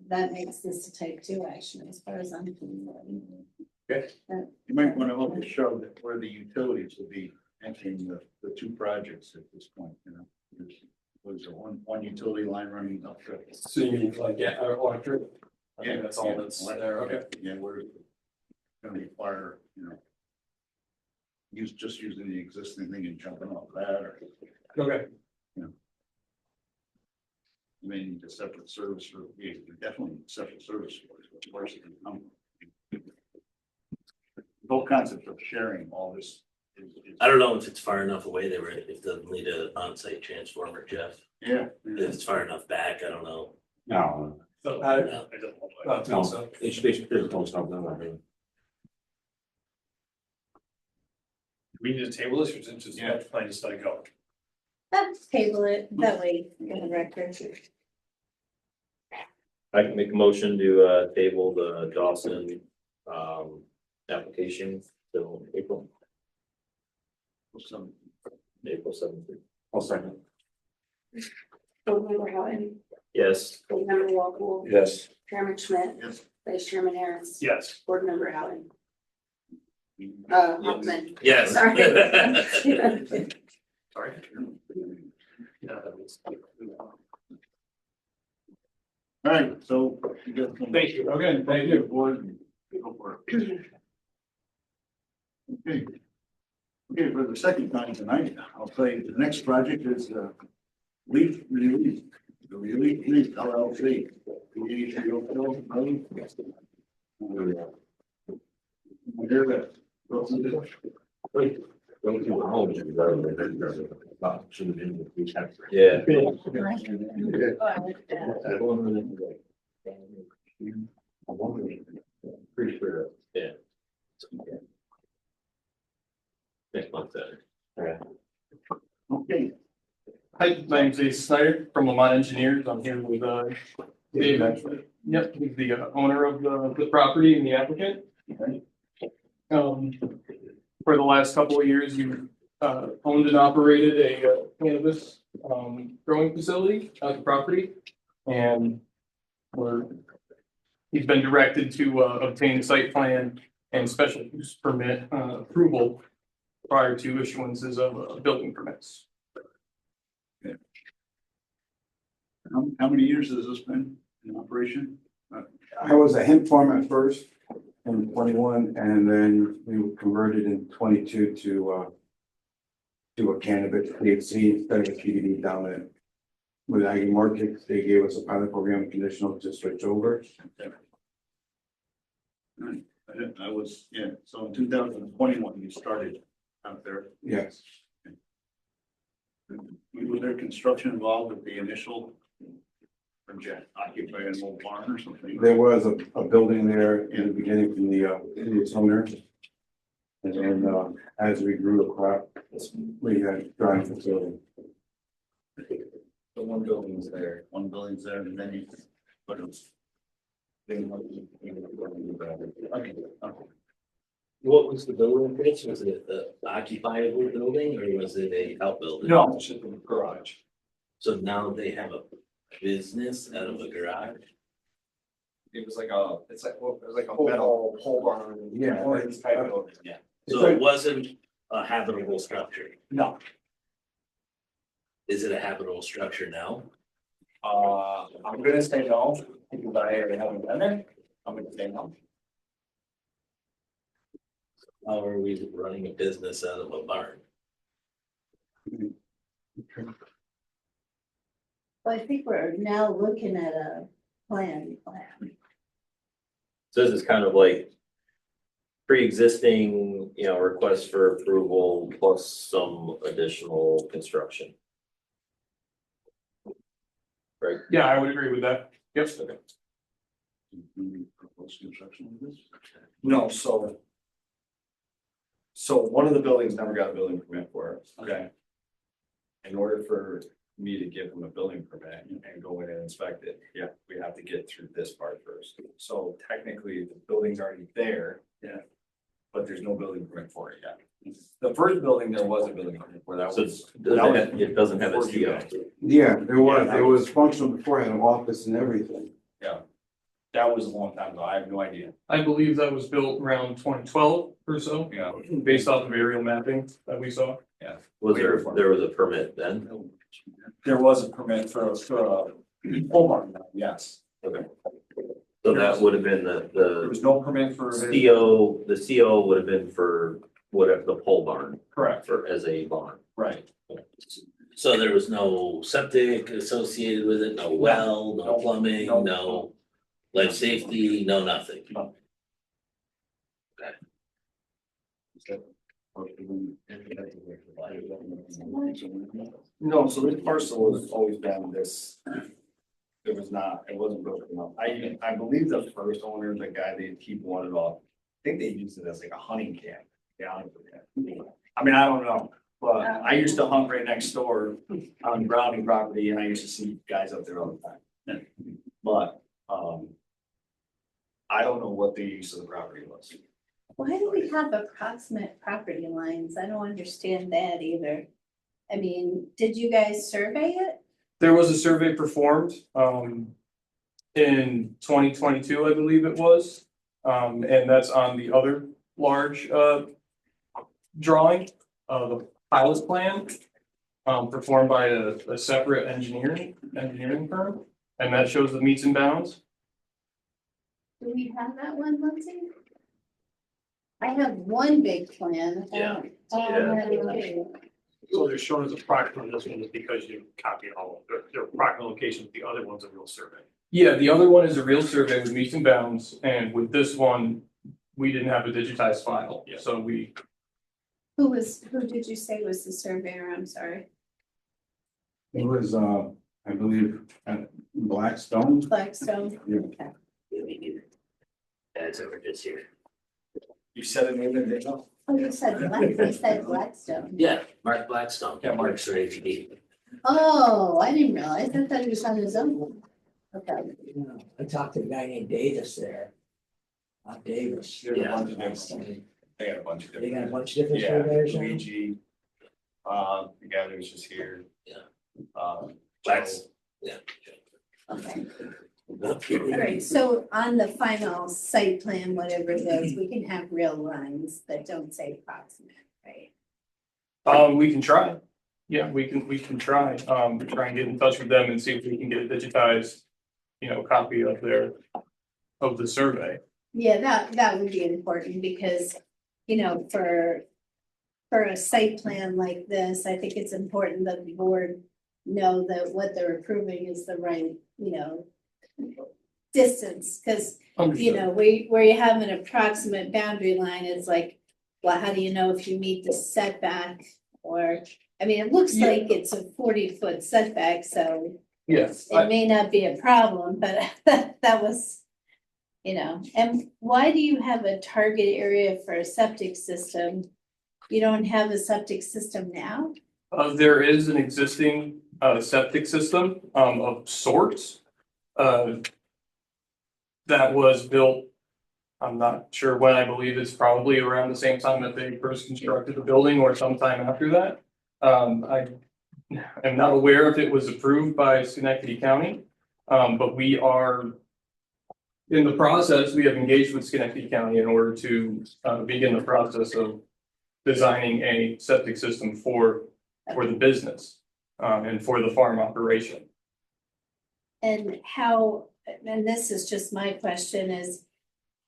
that makes this a type 2 action as far as I'm concerned. You might want to look to show that where the utilities will be entering the 2 projects at this point, you know. There's one utility line running up to. So you mean like, yeah, electric? I think Yeah, that's all that's there, okay. Yeah, we're gonna require, you know. Just using the existing thing and jumping off that, or Okay, you may need a separate service for, yeah, definitely separate service for it, of course it can come. The whole concept of sharing all this is. I don't know if it's far enough away they were, if they'll need an on-site transformer, Jeff. Yeah. If it's far enough back, I don't know. No, so I don't No. I don't no, think so. they should post something, I mean. We need to table this, or is it just Yeah. plain just let it go? Let's table it, that way, in the record. I can make a motion to table the Dawson application till April Some, 7th. I'll second. Board Member Houghton, Yes. Board Member Walpole, Yes. Chairman Schmidt, yes. Vice Chairman Harris. Yes. Board Member Houghton, Hoffman. Yes. Sorry. Sorry. Yeah, that was. All right, so. you got some- Thank you. Okay, thank you. Board, go for it. Okay. Okay, for the second time tonight, I'll say the next project is Leaf Relief, the Relief LLC. Hear that? Go through this. Wait, don't do the home, should be right over there. Should have been, we have. Yeah. Pretty sure. Yeah. Next month then. Okay, Hi, my name's Dave Snyder from Lamont Engineers. I'm here with Dave. Yep, he's the owner of the property and the applicant. For the last couple of years, you owned and operated a cannabis growing facility at the property. And he's been directed to obtain site plan and special use permit approval prior to issuances of building permits. How many years has this been in operation? I was a hemp farm at first in 21, and then we converted in 22 to a cannabis THC instead of a CBD dominant. With Aggie Markets, they gave us a pilot program conditional to switch over. I was, yeah, so in 2021, you started out there. Yes, Was there construction involved with the initial? Or just occupying an old barn or something? there was a building there in the beginning from the previous owner. And then as we grew the crop, we had drying facility. The one building's there. One building's there and then you, but it was. Okay. Okay. What was the building, Rich? Was it the occupiable building or was it a outbuilding? No, it's just a garage. So now they have a business out of a garage? It was like a, it's like, well, it was like a metal pole barn. Yeah. One of these type of buildings. Yeah. So it wasn't a habitable structure. No. Is it a habitable structure now? I'm gonna say no, because I haven't been there. I'm gonna say no. How are we running a business out of a barn? Well, I think we're now looking at a plan. So this is kind of like pre-existing, you know, request for approval plus some additional construction. Right? Yeah, I would agree with that. Yep. Proposed construction of this? No, so. So one of the buildings never got a building permit for it, okay? In order for me to give them a building permit and go in and inspect it, yeah, we have to get through this part first. So technically, the building's already there. Yeah. But there's no building permit for it yet. The first building, there was a building permit for that So was. it doesn't have a CO. Yeah, it was functional before, it had an office and everything. Yeah. That was a long time ago, I have no idea. I believe that was built around 2012 or so, Yeah. based off of aerial mapping that we saw. Was there was a permit then? There was a permit for a pole barn, yes. Okay. So that would have been There the was no permit for. CO, the CO would have been for whatever, the pole barn, Correct, for as a barn. right. So there was no septic associated with it, no well, no No. plumbing, No. no life safety, no nothing. No. No, so this parcel has always been this. It was not, it wasn't broken up. I believe the first owner, the guy they keep wanted off, I think they used it as like a hunting camp. Yeah. I mean, I don't know, but I used to hunt right next door on Browning property and I used to see guys up there all the time. But, I don't know what the use of the property was. Why do we have approximate property lines? I don't understand that either. I mean, did you guys survey it? There was a survey performed, in 2022, I believe it was. And that's on the other large, drawing, the pilot plan. Performed by a separate engineering firm, and that shows the meets and bounds. Do we have that one, Lindsay? I have one big plan. Yeah. So they're shown as approximate, this one is because you copied all of their approximate locations, the other one's a real survey. Yeah, the other one is a real survey with meets and bounds, and with this one, we didn't have a digitized file, so we. Who did you say was the surveyor? I'm sorry. It was, I believe, at Blackstone. Blackstone? Yeah. Okay. That's over just here. You said it in there, no? Oh, you said Blackstone. Yeah, Mark Blackstone. Yeah, Mark. Works for ATD. Oh, I didn't realize. I thought he was on his own. Okay. I talked to a guy named Davis there. Davis. There's a Yeah. bunch of different, they got a bunch of They different. got a bunch of different Yeah, surveyors now? Luigi, the guy that was just here. Yeah. Blacks. Yeah. Okay. All right, so on the final site plan, whatever it is, we can have real lines that don't say approximate, right? We can try. Yeah, we can try and get in touch with them and see if we can get a digitized, copy of the survey. Yeah, that would be important because, for a site plan like this, I think it's important that the board know that what they're approving is the right, distance, because, where you have an approximate boundary line, it's like, well, how do you know if you meet the setback? Or, it looks Yeah. like it's a 40-foot setback, so Yes. it may not be a problem, but that was, and why do you have a target area for a septic system? You don't have a septic system now? There is an existing septic system of sorts. That was built, I'm not sure when, I believe it's probably around the same time that they first constructed the building or sometime after that. I am not aware if it was approved by Schenectady County, but we are in the process, we have engaged with Schenectady County in order to begin the process of designing a septic system for the business and for the farm operation. And how, and this is just my question, is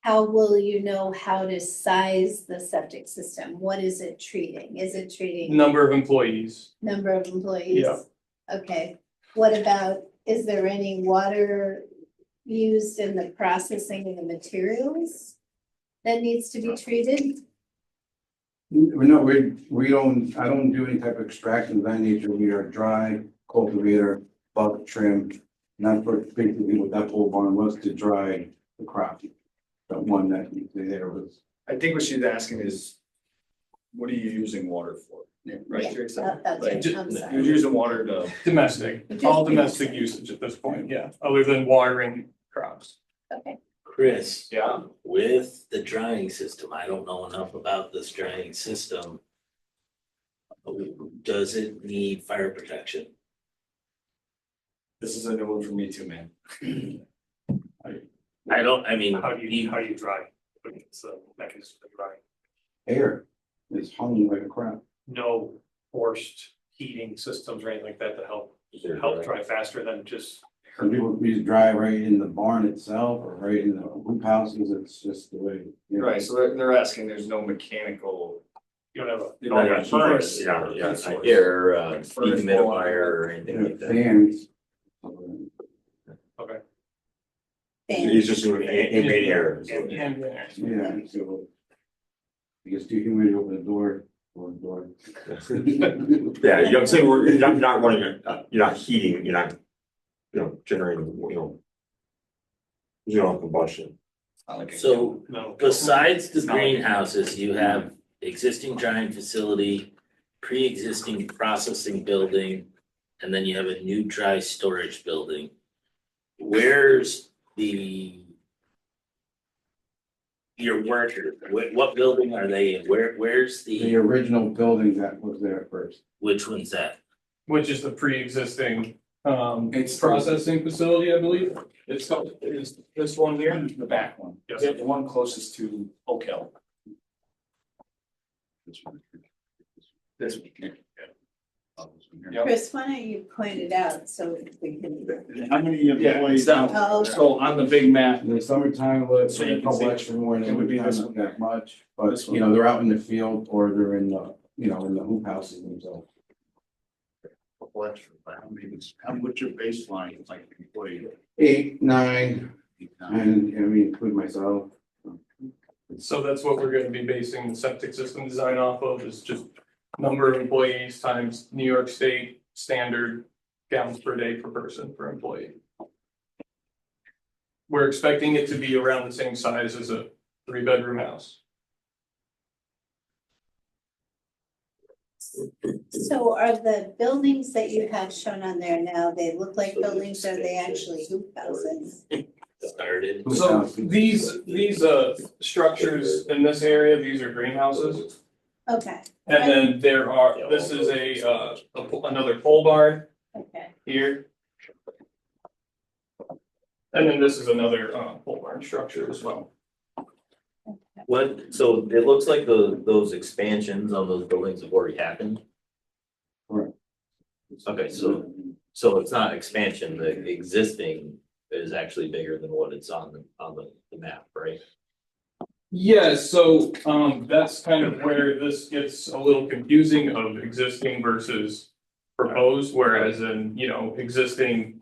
how will you know how to size the septic system? What is it treating? Is it treating Number of employees. number of employees? Yeah. Okay, what about, is there any water used in the processing of the materials that needs to be treated? No, I don't do any type of extraction of that nature. We are dry cultivator, bulk trim. Not for basically what that pole barn was to dry the crop. The one that there was. I think what she's asking is, what are you using water for? Right, Yeah, Teresa? that's Like, it, I'm You're sorry. using water to, Domestic, all domestic usage at this point, yeah, other than watering crops. Okay, Chris, yeah, with the drying system, I don't know enough about this drying system. Does it need fire protection? this is a new one for me too, man. I don't, I mean, How do you dry? It's the mechanism of drying. Air is hung like a crap. No forced heating systems or anything like that to help dry faster than just. Some people use dry right in the barn itself or right in the hoop houses. It's just the way. Right, so they're asking, there's no mechanical. You don't have a. You don't have a furnace. Yeah, Yeah. air, Furnace dehumidifier or anything like that. Fans. Okay. thanks. just doing ambient air. Yeah, so. I guess you can really open the door, or the door. Yeah, you know, I'm saying you're not running, you're not heating, you're not, generating, combustion. so No. besides the It's not like- greenhouses, you have existing drying facility, pre-existing processing building, and then you have a new dry storage building. Where's your workers? What building are they in? Where's The original building that was there first. which one's that? Which is the pre-existing It's processing facility, I believe. It's called, is this one here? The back one. Yes. The one closest to Oak Hill. This one. Yep. Chris, why don't you point it out so we can, How many Yeah, employees? it's down. oh, So on the big map, In the summertime, let's So say you a can see couple extra more, and it it would would be be this not one. that much, but This you know, they're out in the field or they're in the, in the hoop houses themselves. Couple extra, but what's your baseline, like employee? 8, 9, and include myself. So that's what we're gonna be basing the septic system design off of, is just number of employees times New York State standard gallons per day per person per employee. We're expecting it to be around the same size as a 3-bedroom house. so are the buildings that you have shown on there now, they look like buildings, or are they actually hoop houses? Started. Hoop So houses. these structures in this area, these are greenhouses. Okay, And then this is another pole barn okay, here. And then this is another pole barn structure as well. So it looks like those expansions on those buildings have already happened. Okay, so it's not expansion, the existing is actually bigger than what it's on the map, right? Yeah, so that's kind of where this gets a little confusing of existing versus proposed, whereas in, existing.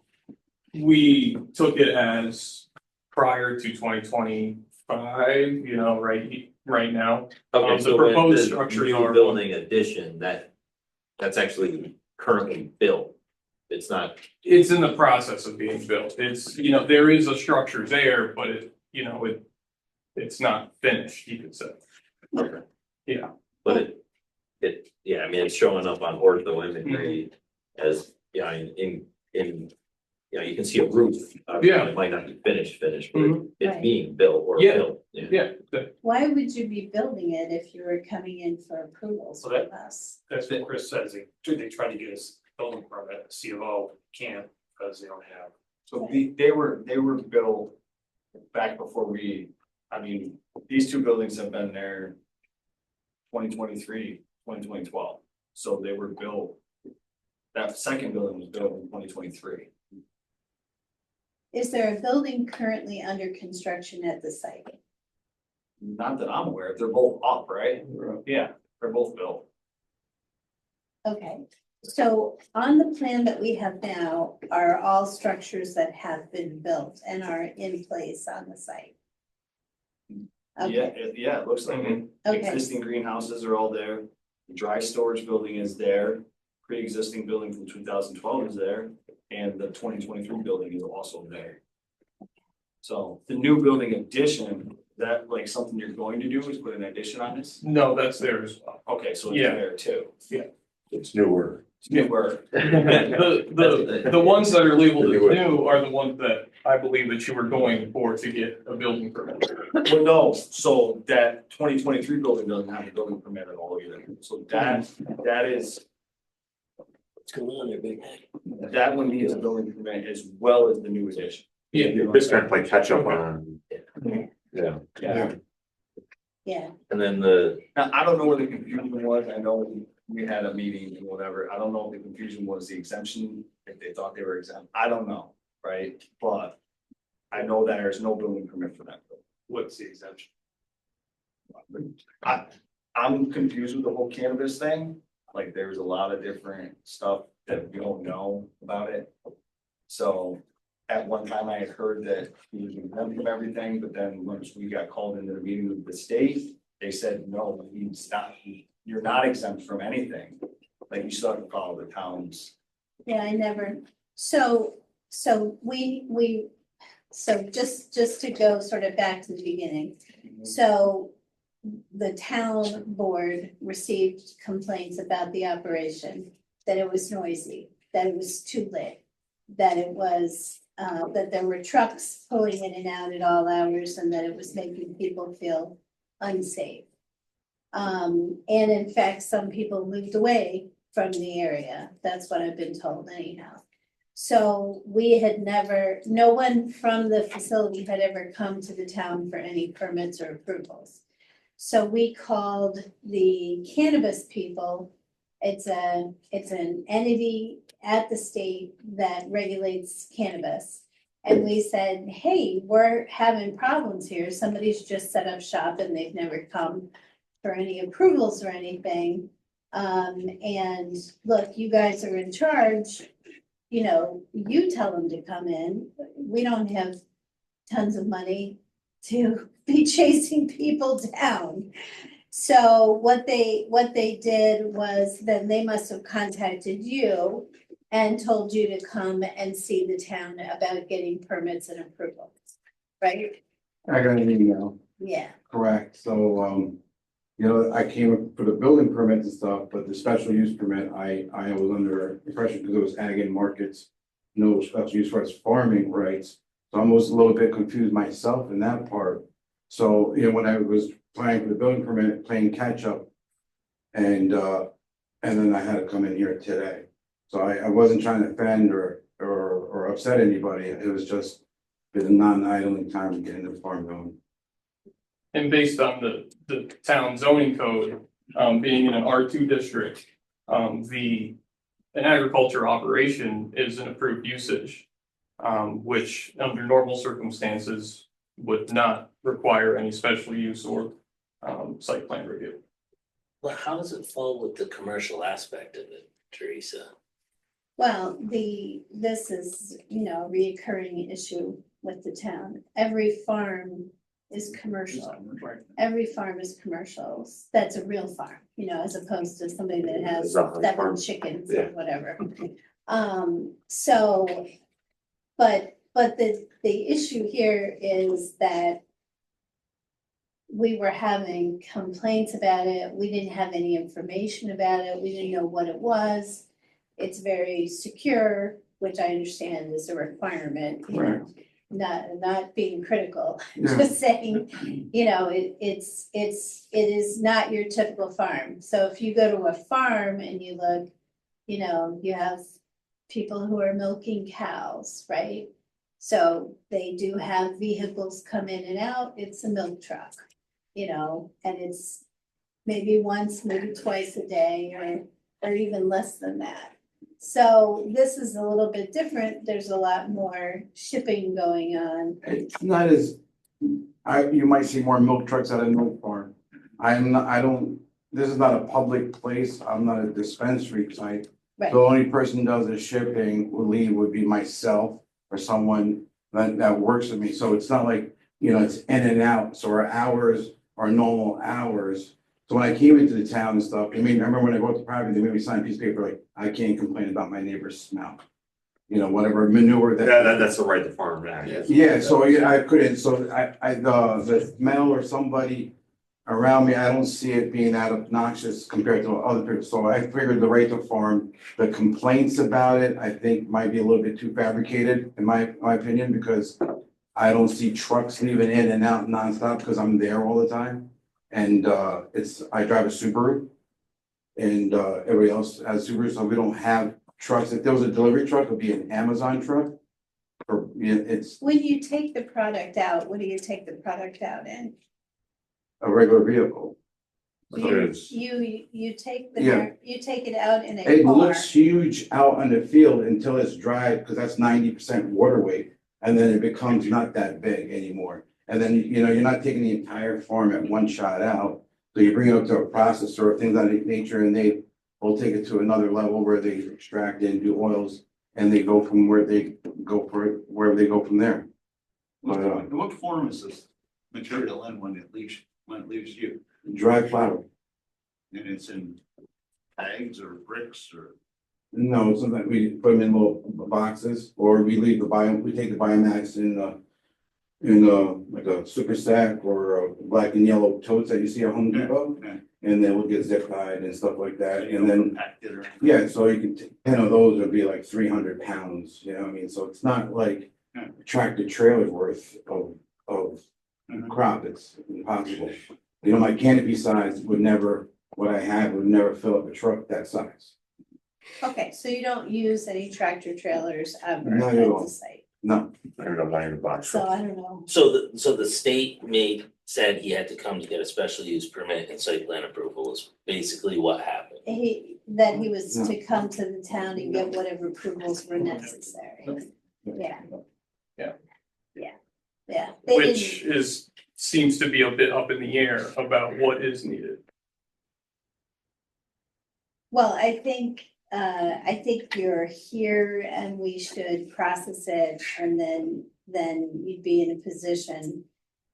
We took it as prior to 2025, right now. Okay, The so when proposed the structures new are- building addition, that's actually currently built. It's not, It's in the process of being built. It's, there is a structure there, but it's not finished, you could say. okay. Yeah. But yeah, I mean, it's showing up on ortho imagery as, you can see a roof. Yeah. It might not be finished, but Mhm. it's Right. being built or Yeah. built, yeah. Yeah, Why would you be building it if you were coming in for approvals So that- from us? that's what Chris says. They tried to get us building permit, C of O can't because they don't have. So they were built back before these two buildings have been there 2023, 2012. So they were built, that second building was built in 2023. Is there a building currently under construction at the site? Not that I'm aware of, they're both up, right? Yeah, they're both built. Okay, so on the plan that we have now are all structures that have been built and are in place on the site. Yeah, Okay, it looks like it. Okay. Existing greenhouses are all there. The dry storage building is there. Pre-existing building from 2012 is there, and the 2023 building is also there. So the new building addition, that like something you're going to do is put an addition on this? No, that's there as well. Okay, so it's Yeah. there too. It's newer. It's newer. The ones that are labeled as new are the ones that I believe that you were going for to get a building permit. Well, no, so that 2023 building doesn't have a building permit at all either. So that is, What's going on there, big? that one needs a building permit as well as the new addition. Yeah. You're just gonna play catch up on. Yeah. Yeah. yeah, And then Now, I don't know where the confusion was. I know we had a meeting and whatever. I don't know if the confusion was the exemption, if they thought they were exempt. I don't know, right? But I know that there's no building permit for that. What's the exemption? I'm confused with the whole cannabis thing. Like, there's a lot of different stuff that we don't know about it. So at one time I had heard that he was exempt from everything, but then once we got called into the meeting with the state, they said, no, he's not, you're not exempt from anything. Like, you still have to follow the town's. yeah, I never, so just to go sort of back to the beginning. So the town board received complaints about the operation, that it was noisy, that it was too lit, that it was, that there were trucks pulling in and out at all hours and that it was making people feel unsafe. And in fact, some people moved away from the area. That's what I've been told anyhow. So we had never, no one from the facility had ever come to the town for any permits or approvals. So we called the cannabis people. It's an entity at the state that regulates cannabis. And we said, hey, we're having problems here. Somebody's just set up shop and they've never come for any approvals or anything. And look, you guys are in charge. You tell them to come in. We don't have tons of money to be chasing people down. So what they did was then they must have contacted you and told you to come and see the town about getting permits and approvals, right? I got an email, Yeah, correct, so, I came up for the building permits and stuff, but the special use permit, I was under impression because it was ag and markets. No special use for its farming rights, so I was a little bit confused myself in that part. So, when I was applying for the building permit, playing catch up. And then I had to come in here today. So I wasn't trying to offend or upset anybody, it was just the non-idling time to get into the farm zone. And based on the town zoning code, being in an R2 district, the an agriculture operation is an approved usage. Which under normal circumstances would not require any special use or site plan review. Well, how does it fall with the commercial aspect of it, Teresa? Well, this is, you know, a reoccurring issue with the town. Every farm is commercial. Every farm is commercial. That's a real farm, you know, as opposed to somebody that has It's not like 7 farm. chickens Yeah. or whatever. So, but the issue here is that we were having complaints about it. We didn't have any information about it. We didn't know what it was. It's very secure, which I understand is a requirement, you know, not being critical, Yeah. just saying, you know, it is not your typical farm. So if you go to a farm and you look, you know, you have people who are milking cows, right? So they do have vehicles come in and out. It's a milk truck, you know, and it's maybe once, maybe twice a day or even less than that. So this is a little bit different. There's a lot more shipping going on. It's not as, you might see more milk trucks at a milk farm. This is not a public place. I'm not a dispensary site. Right. The only person who does the shipping would be myself or someone that works with me. So it's not like, you know, it's in and out. So our hours are normal hours. So when I came into the town and stuff, I mean, I remember when I bought the property, they made me sign a piece of paper like, I can't complain about my neighbor's smell. You know, whatever manure that. That's the right to farm act. Yeah, so I couldn't, so the smell or somebody around me, I don't see it being that obnoxious compared to other people. So I figured the right to farm, the complaints about it, I think might be a little bit too fabricated, in my opinion, because I don't see trucks leaving in and out nonstop because I'm there all the time. And I drive a Subaru and everybody else has Subaru, so we don't have trucks. If there was a delivery truck, it would be an Amazon truck. Or it's When you take the product out, what do you take the product out in? a regular vehicle. You take Yeah. you take it out in a It car. looks huge out on the field until it's dry, because that's 90% water weight. And then it becomes not that big anymore. And then, you know, you're not taking the entire farm at one shot out. So you bring it up to a processor or things of that nature, and they will take it to another level where they extract it and do oils. And they go from wherever they go from there. What form is this material in when it leaves you? Dry flour. And it's in bags or bricks or? No, sometimes we put them in little boxes, or we take the biomass in like a super sack or a black and yellow totes that you see at Home Depot. Yeah. And then we'll get zip tied and stuff like that, and then, Packed it or? yeah, so you can, 10 of those would be like 300 pounds, you know what I mean? So it's not like Yeah. a tractor trailer worth of Mhm. crop, it's impossible. You know, my canopy size what I have would never fill up a truck that size. Okay, so you don't use any tractor trailers ever Not at at all. the site, No, I don't know, the box. so I don't know. So the state said he had to come to get a special use permit and site plan approval is basically what happened. That he was to come to the town and get whatever approvals were necessary. Yeah. Yeah. Yeah. They Which didn't- seems to be a bit up in the air about what is needed. Well, I think you're here and we should process it and then you'd be in a position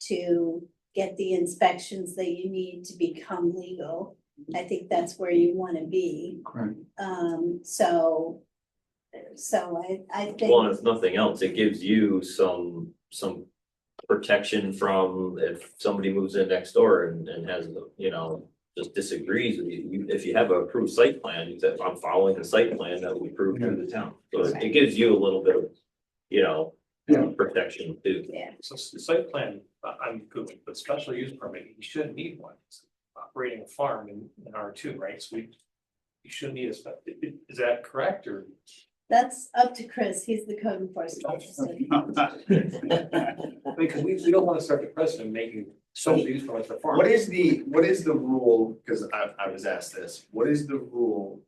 to get the inspections that you need to become legal. I think that's where you wanna be. correct. So I think. Well, and if nothing else, it gives you some protection from if somebody moves in next door and has, you know, just disagrees with you. If you have a approved site plan, you say, I'm following the site plan that we approved through the town. So it gives you a little bit of, you know, Yeah. protection too. Yeah, So site plan, I'm good with, but special use permit, you shouldn't need one. It's operating a farm in R2, right? So you shouldn't need is that correct or? that's up to Chris. He's the code enforcement officer. Because we don't want to start the precedent of making special use permits for farms. What is the rule, because I was asked this, what is the rule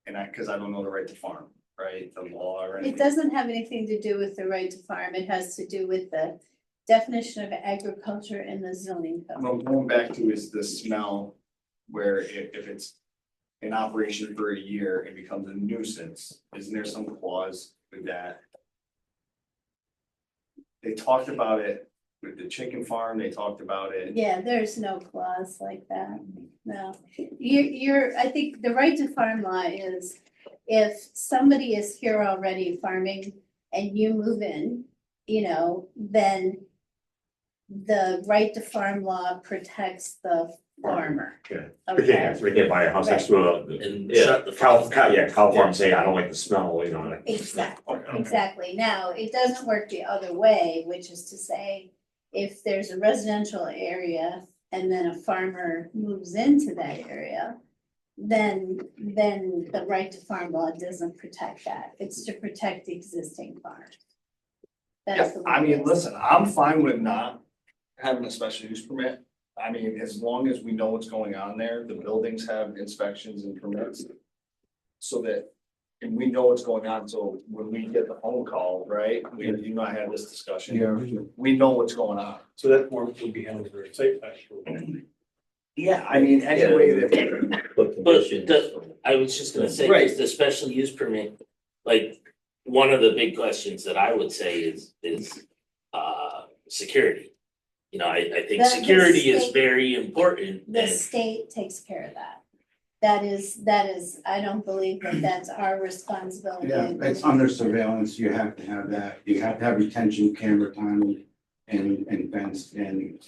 and cause I don't know the right to farm, right, the law or anything. It doesn't have anything to do with the right to farm. It has to do with the definition of agriculture in the zoning What code. I'm going back to is the smell, where if it's in operation for a year, it becomes a nuisance, isn't there some clause with that? They talked about it with the chicken farm, they talked about it. Yeah, there's no clause like that. No, I think the right to farm law is if somebody is here already farming and you move in, then the right to farm law protects the farmer. Yeah. Okay, We can't buy a house next to a, And yeah, shut the. cow farm say, I don't like the smell, like. exactly. Now, it doesn't work the other way, which is to say, if there's a residential area and then a farmer moves into that area, then the right to farm law doesn't protect that. It's to protect existing farms. Yeah, That's the way I it mean, is. listen, I'm fine with not having a special use permit. I mean, as long as we know what's going on there, the buildings have inspections and permits. So that, and we know what's going on, so when we get the phone call, right, you and I had this discussion. Yeah. We know what's going on. So that form would be handled very safe, actually. Yeah, I mean, any way that. Put conditions. I was just gonna say, Right. is the special use permit, like, one of the big questions that I would say is security. I think The security is state- very important The and, state takes care of that. That is, I don't believe that that's our responsibility. Yeah, it's under surveillance, you have to have that, you have to have retention camera time and fence and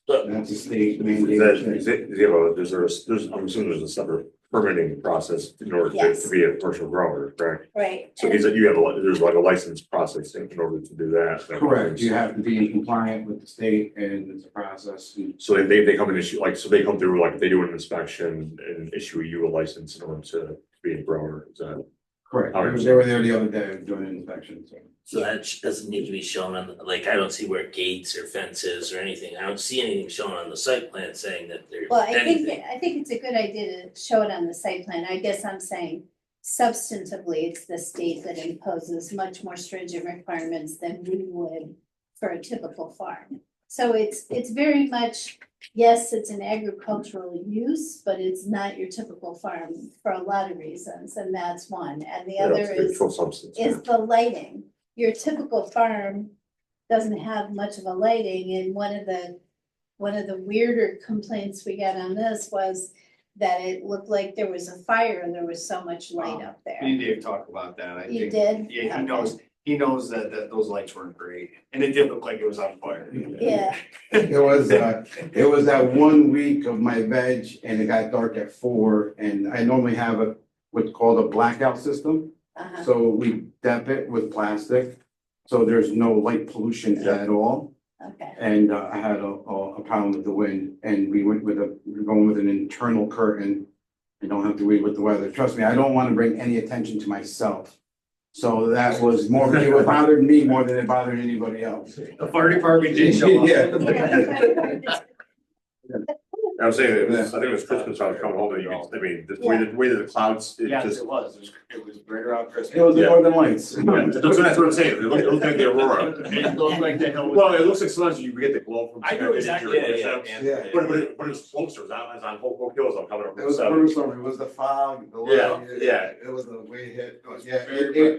but that's a state Is mandate. I'm assuming there's a separate permitting process in order Yes. to be a commercial grower, correct? Right. So and- there's like a license process in order to do that. Correct, you have to be in compliant with the state and it's a process. And So they come and issue, so they come through, like, they do an inspection and issue you a license in order to be a grower, is that? Correct, they were there the other day doing an inspection, so. so that doesn't need to be shown on, like, I don't see where gates or fences or anything, I don't see anything shown on the site plan saying that there's Well, I think anything. it's a good idea to show it on the site plan. I guess I'm saying substantively, it's the state that imposes much more stringent requirements than we would for a typical farm. So it's very much, yes, it's an agricultural use, but it's not your typical farm for a lot of reasons, and that's one. And the other is Control substance. is the lighting. Your typical farm doesn't have much of a lighting, and one of the weirder complaints we got on this was that it looked like there was a fire and there was so much light up there. Me and Dave talked about that, I You think. did? Yeah, Okay. he knows that those lights weren't great, and it did look like it was on fire. Yeah, It was that 1 week of my veg and it got dark at 4 and I normally have what's called a blackout system. uh-huh, So we dep it with plastic, so there's no light pollution at all. okay. And I had a problem with the wind and we're going with an internal curtain. I don't have to read with the weather. Trust me, I don't want to bring any attention to myself. So that was more, it bothered me more than it bothered anybody else. The fire department did show up. Yeah. I was saying, I think it was Christmas, I was coming home, and the way that the clouds, it Yes, just. it was right around Christmas. It was the Yeah. Northern Lights. Yeah, that's what I'm saying, it looked like the aurora. It looked like the hell was. Well, it looks like sometimes you get the glow from. I know exactly, Yeah. But it's closer, it's on Hope Hills, I'm coming up. It was the gruesome, it was the fog, the light, Yeah. it was the way it hit, yeah,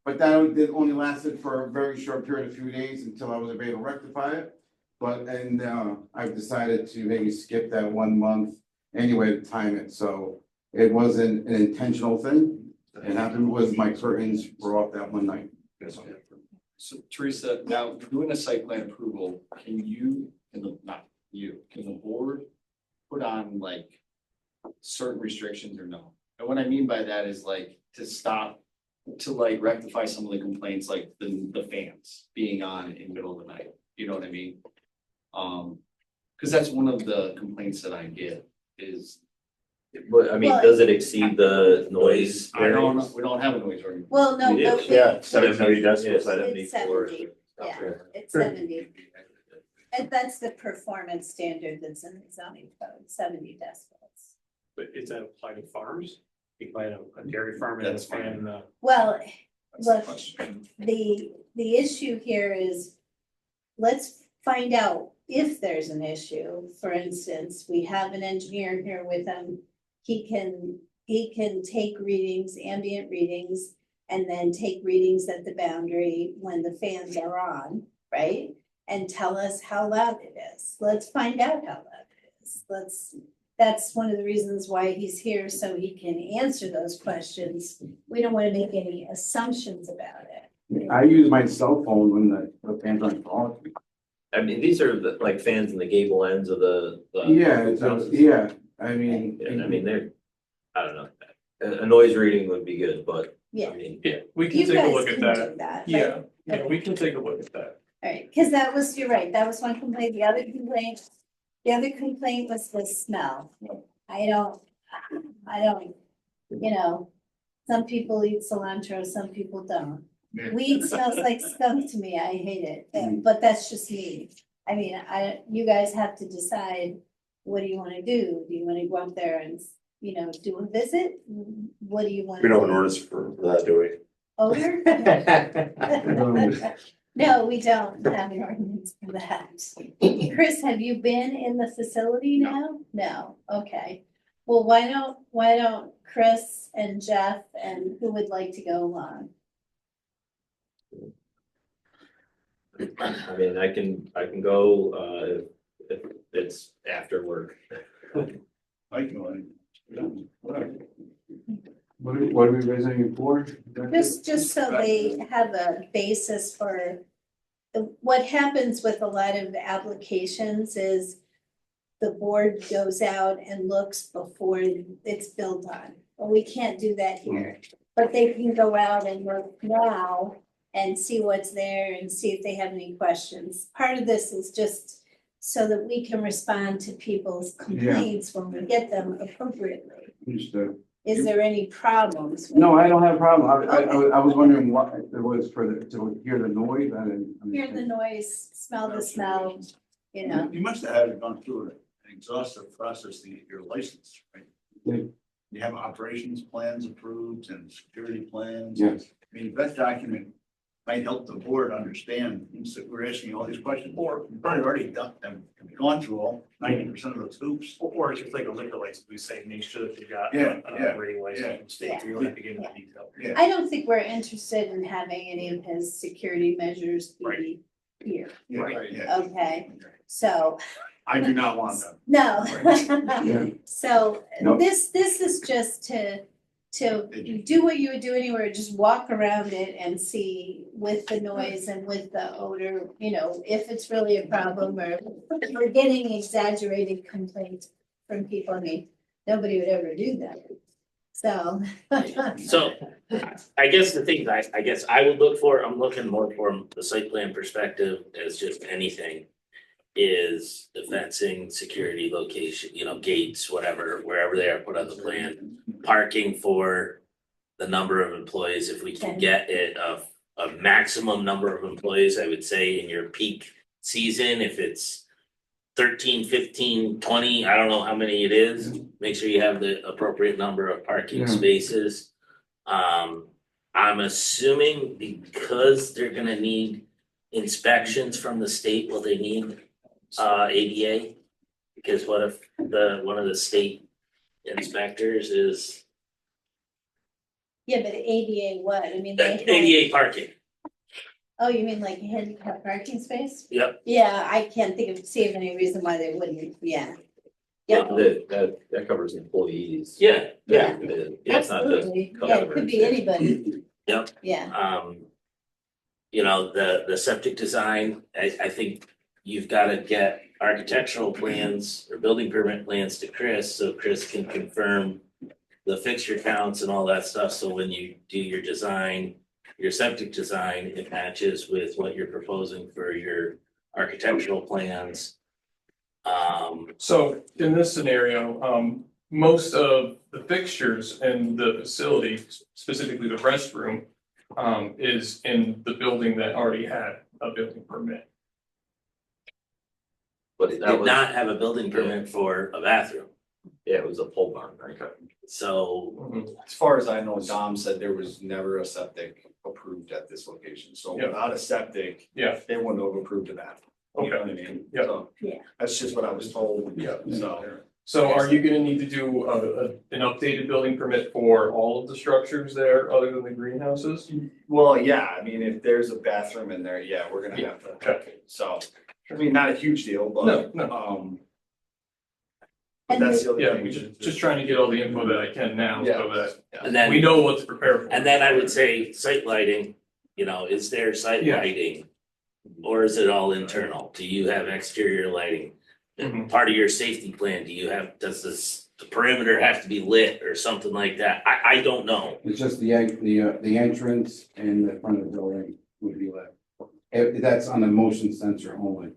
but that did only lasted for a very short period, a few days until I was able to rectify it. And I've decided to maybe skip that 1 month anyway to time it, so it wasn't an intentional thing. It happened was my curtains were off that one night. So Teresa, now doing a site plan approval, can you, not you, can the board put on like certain restrictions or no? And what I mean by that is like to stop, to like rectify some of the complaints, like the fans being on in the middle of the night, you know what I mean? Cause that's one of the complaints that I get is, But I mean, Well, does it exceed the noise? we don't have a noise ordinance. Well, no, We but do, Yeah, 70 decibels. Yeah, 74. 70. Yeah, it's 70. And that's the performance standard that's in the zoning code, 70 decibels. But is that applied to farms? You might have a dairy farm and a That's fine. fan, Well, That's the look, question. the issue here is, let's find out if there's an issue. For instance, we have an engineer here with him. He can take readings, ambient readings, and then take readings at the boundary when the fans are on, right? And tell us how loud it is. Let's find out how loud it is. That's one of the reasons why he's here, so he can answer those questions. We don't want to make any assumptions about it. I use my cell phone when the fans aren't on. I mean, these are the, like fans in the gable ends of the. Yeah, houses. yeah, I mean. And I mean, they're, I don't know, a noise reading would be good, but Yeah. I mean, yeah, we can You take a guys look can at do that. that. but- Yeah, yeah, we can take a look at that. All right, because that was, you're right, that was one complaint. The other complaint was the smell. I don't, you know, some people eat cilantro, some people don't. Weed smells like skunk to me. I hate it, but that's just me. I mean, you guys have to decide, what do you want to do? Do you want to go up there and, you know, do a visit? What do you want? We don't have an ordinance for that, do we? Odor? No, we don't have an ordinance for that. Chris, have you been in the facility now? No, okay. Well, why don't Chris and Jeff and who would like to go along? I mean, I can go, if it's after work. I can, whatever. What are we visiting for? Just so they have a basis for, what happens with a lot of applications is the board goes out and looks before it's built on. Well, we can't do that here, but they can go out and look now and see what's there and see if they have any questions. Part of this is just so that we can respond to people's complaints when we get them appropriately. Understood. Is there any problems? No, I don't have a problem. I was wondering what it was to hear the noise. I didn't. Hear the noise, smell the smell, you know. You must have had it gone through an exhaustive process to get your license, right? Yeah. You have operations plans approved and security plans. Yes. I mean, that document might help the board understand, we're asking you all these questions, or we've already done them, gone through all 90% of those hoops. Or it's just like a liquor license, we say, make sure that you got Yeah, an yeah, operating license from the state, you don't have to get into detail. Yeah. I don't think we're interested in having any of his security measures be here, Yeah, Right. yeah. okay? So, I do not want them. no. Yeah. So No. this is just to do what you would do anywhere, just walk around it and see with the noise and with the odor, you know, if it's really a problem, or we're getting exaggerated complaints from people. I mean, nobody would ever do that. So. So, I guess the things I guess I would look for, I'm looking more from the site plan perspective as just anything. Is the fencing, security, location, you know, gates, whatever, wherever they are put on the plan. Parking for the number of employees, if we can get it a maximum number of employees, I would say in your peak season, if it's 13, 15, 20, I don't know how many it is, make sure you have the appropriate number of parking Yeah. spaces. I'm assuming because they're gonna need inspections from the state, will they need ADA? Because what if one of the state inspectors is Yeah, but ADA what? I mean, they have. ADA parking? Oh, you mean like a handicap parking space? Yep. Yeah, I can't see of any reason why they wouldn't, yeah. Yeah, That covers employees. Yeah, yeah, Yeah, it's not just absolutely. Yeah, it could be customers. anybody. Yep. Yeah, You know, the septic design, I think you've gotta get architectural plans or building permit plans to Chris, so Chris can confirm the fixture counts and all that stuff, so when you do your design, your septic design, it matches with what you're proposing for your architectural plans. So in this scenario, most of the fixtures in the facility, specifically the restroom, is in the building that already had a building permit. But it That did was- not have a building permit for a bathroom. Yeah, it was a pole barn, right? So, As far as I know, Dom said there was never a septic approved at this location, so Yeah. without a septic, Yeah. they wouldn't have approved of that. You know what I mean? Yeah. So, Yeah. That's just what I was told. Yeah. So, So are you gonna need to do an updated building permit for all of the structures there, other than the greenhouses? well, yeah, I mean, if there's a bathroom in there, yeah, we're gonna have to, Okay. so, I mean, not a huge deal, but, No. but that's the other Yeah, thing. we just trying to get all the info that I can now, so that and then. we know what to prepare for. And then I would say site lighting, you know, is there site Yeah. lighting? Or is it all internal? Do you have exterior lighting? Mhm. Part of your safety plan, does the perimeter have to be lit or something like that? I don't know. It's just the entrance and the front of the building would be lit. That's on the motion sensor only.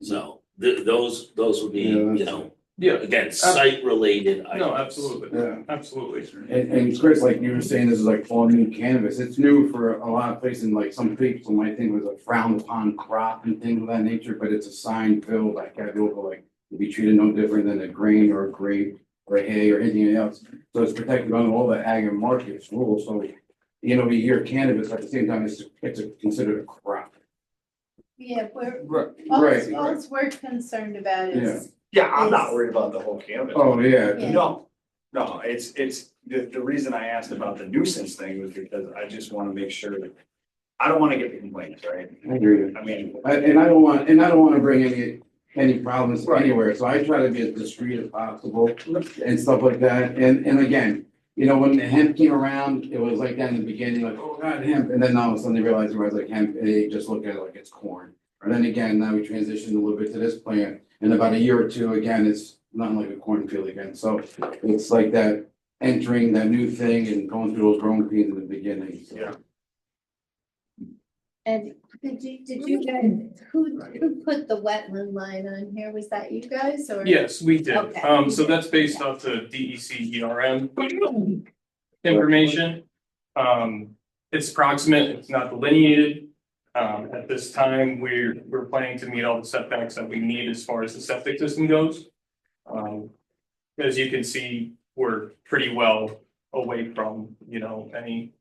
So those would be, Yeah, that's- you know, Yeah, again, site related items. no, absolutely, Yeah. absolutely. And Chris, like you were saying, this is like all new cannabis. It's new for a lot of places, and like some people might think it was a frowned upon crop and things of that nature, but it's a sign field like category, like to be treated no different than a grain or a grape or a hay or anything else. So it's protected under all the ag and markets rules. So, you know, we hear cannabis at the same time, it's considered a crop. Yeah, Right. Right. all we're concerned about is, Yeah, I'm not worried about the whole cannabis. Oh, yeah. Yeah. No, it's, the reason I asked about the nuisance thing was because I just wanna make sure that, I don't wanna get complaints, right? I agree. I mean, And I don't wanna bring any problems Right. anywhere, so I try to be as discreet as possible and stuff like that, and again, you know, when the hemp came around, it was like that in the beginning, like, oh god, hemp, and then all of a sudden they realized it was like hemp, and they just look at it like it's corn. And then again, now we transitioned a little bit to this plant, in about a year or two, again, it's not like a cornfield again, so it's like that entering that new thing and going through those growing pains in the beginning, so. Yeah. and did you guys, who put the wetland line on here? Was that you guys or? Yes, we did. Okay. So that's based off the DEC ERM information. It's approximate, it's not delineated. At this time, we're planning to meet all the setbacks that we need as far as the septic system goes. As you can see, we're pretty well away from, you know, any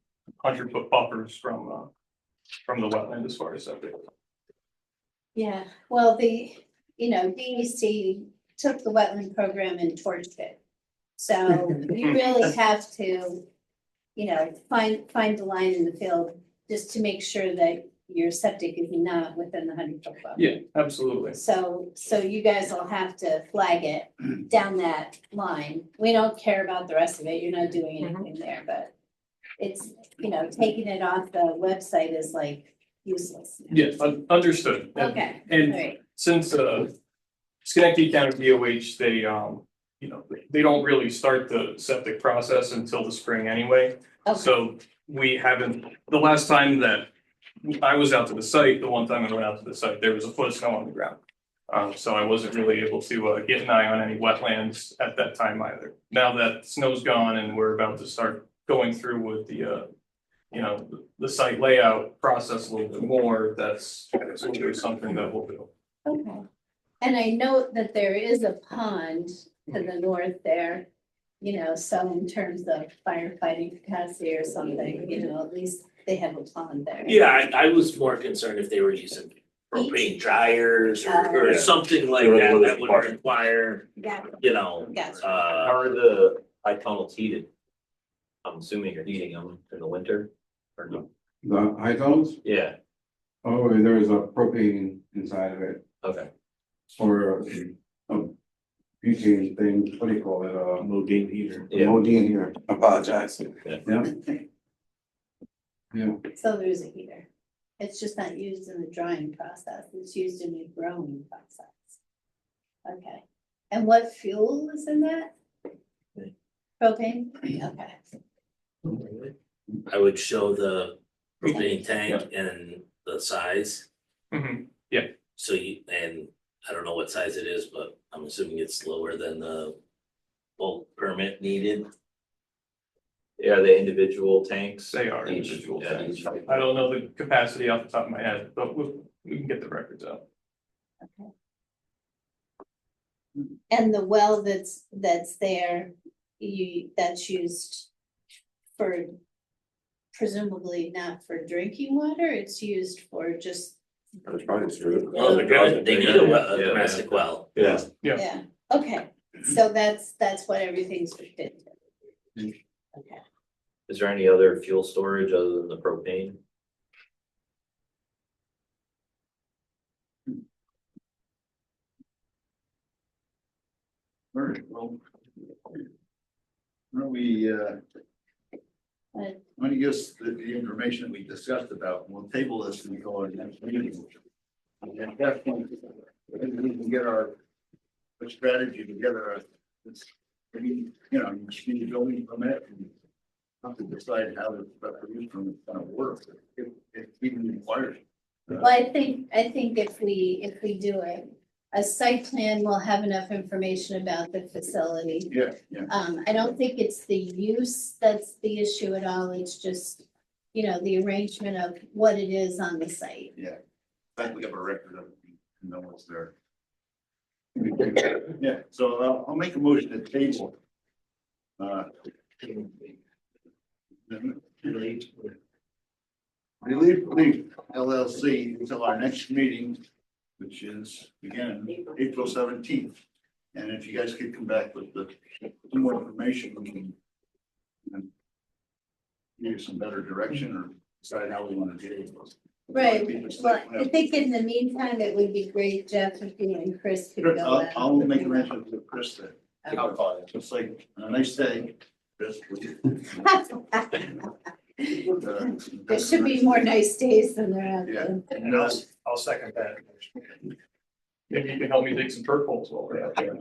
100-foot buffers from the wetland as far as septic. Yeah, well, DEC took the wetland program and torched it. So you really have to, you know, find the line in the field just to make sure that your septic is not within the 100-foot buffer. Yeah, absolutely. So you guys will have to flag it down that line. We don't care about the rest of it. You're not doing anything there, but it's, you know, taking it off the website is like useless. Yeah, understood. Okay, all And right. since Schenectady County DOH, they you know, they don't really start the septic process until the spring anyway. Okay. So we haven't, the last time that I was out to the site, the one time I went out to the site, there was a foot of snow on the ground. So I wasn't really able to get an eye on any wetlands at that time either. Now that snow's gone and we're about to start going through with the you know, the site layout process a little bit more, that's something that we'll do. Okay. And I note that there is a pond to the north there, you know, so in terms of firefighting capacity or something, you know, at least they have a pond there. Yeah, I was more concerned if they were using propane dryers or Yeah. something like Or that, the that would require, Got you know, Gotcha. How are the high tunnels heated? I'm assuming you're heating them in the winter or no? The high tones, Yeah, oh, there's a propane inside of it, okay. or a butane thing, what do you call it, Modine heater. a modine here, apologize. Yeah. Yeah, So there's a heater. It's just not used in the drying process. It's used in the growing process. Okay. And what fuel is in that? Propane? Okay. I would show the propane tank and the size. Mhm. So and I don't know what size it is, but I'm assuming it's lower than the bulk permit needed. Yeah, the individual tanks. They are Each- individual yeah, tanks. each- I don't know the capacity off the top of my head, but we can get the records out. And the well that's there, that's used for presumably not for drinking water, it's used for just, That's probably true. Well, they're gonna, they need a well, a Yeah. domestic well. Yeah. yeah, okay. So that's what everything's fit. Okay. Is there any other fuel storage other than the propane? All right, well. Why don't we, But when you give us the information that we discussed about, we'll table this until our next meeting. And at that point, we can get our strategy together. It's, maybe, you know, you just need a building permit and have to decide how the use permit is gonna work, if even required. well, I think if we do a site plan, we'll have enough information about the facility. Yeah, yeah. I don't think it's the use that's the issue at all, it's just, you know, the arrangement of what it is on the site. Yeah, I think we have a record of, it, you know, what's there. Yeah, so I'll make a motion to table. Relief LLC until our next meeting, which is again, April 17th. And if you guys could come back with some more information, we can give you some better direction or decide how we want to do it. Right, well, I think in the meantime, it would be great, Jeff, if you and Chris could go out. I'll make a mention to Chris that I'll call it. it's like a nice day. Chris. There should be more nice days than there have Yeah. been. And I'll second that. Maybe you can help me dig some turf holes while we're out there.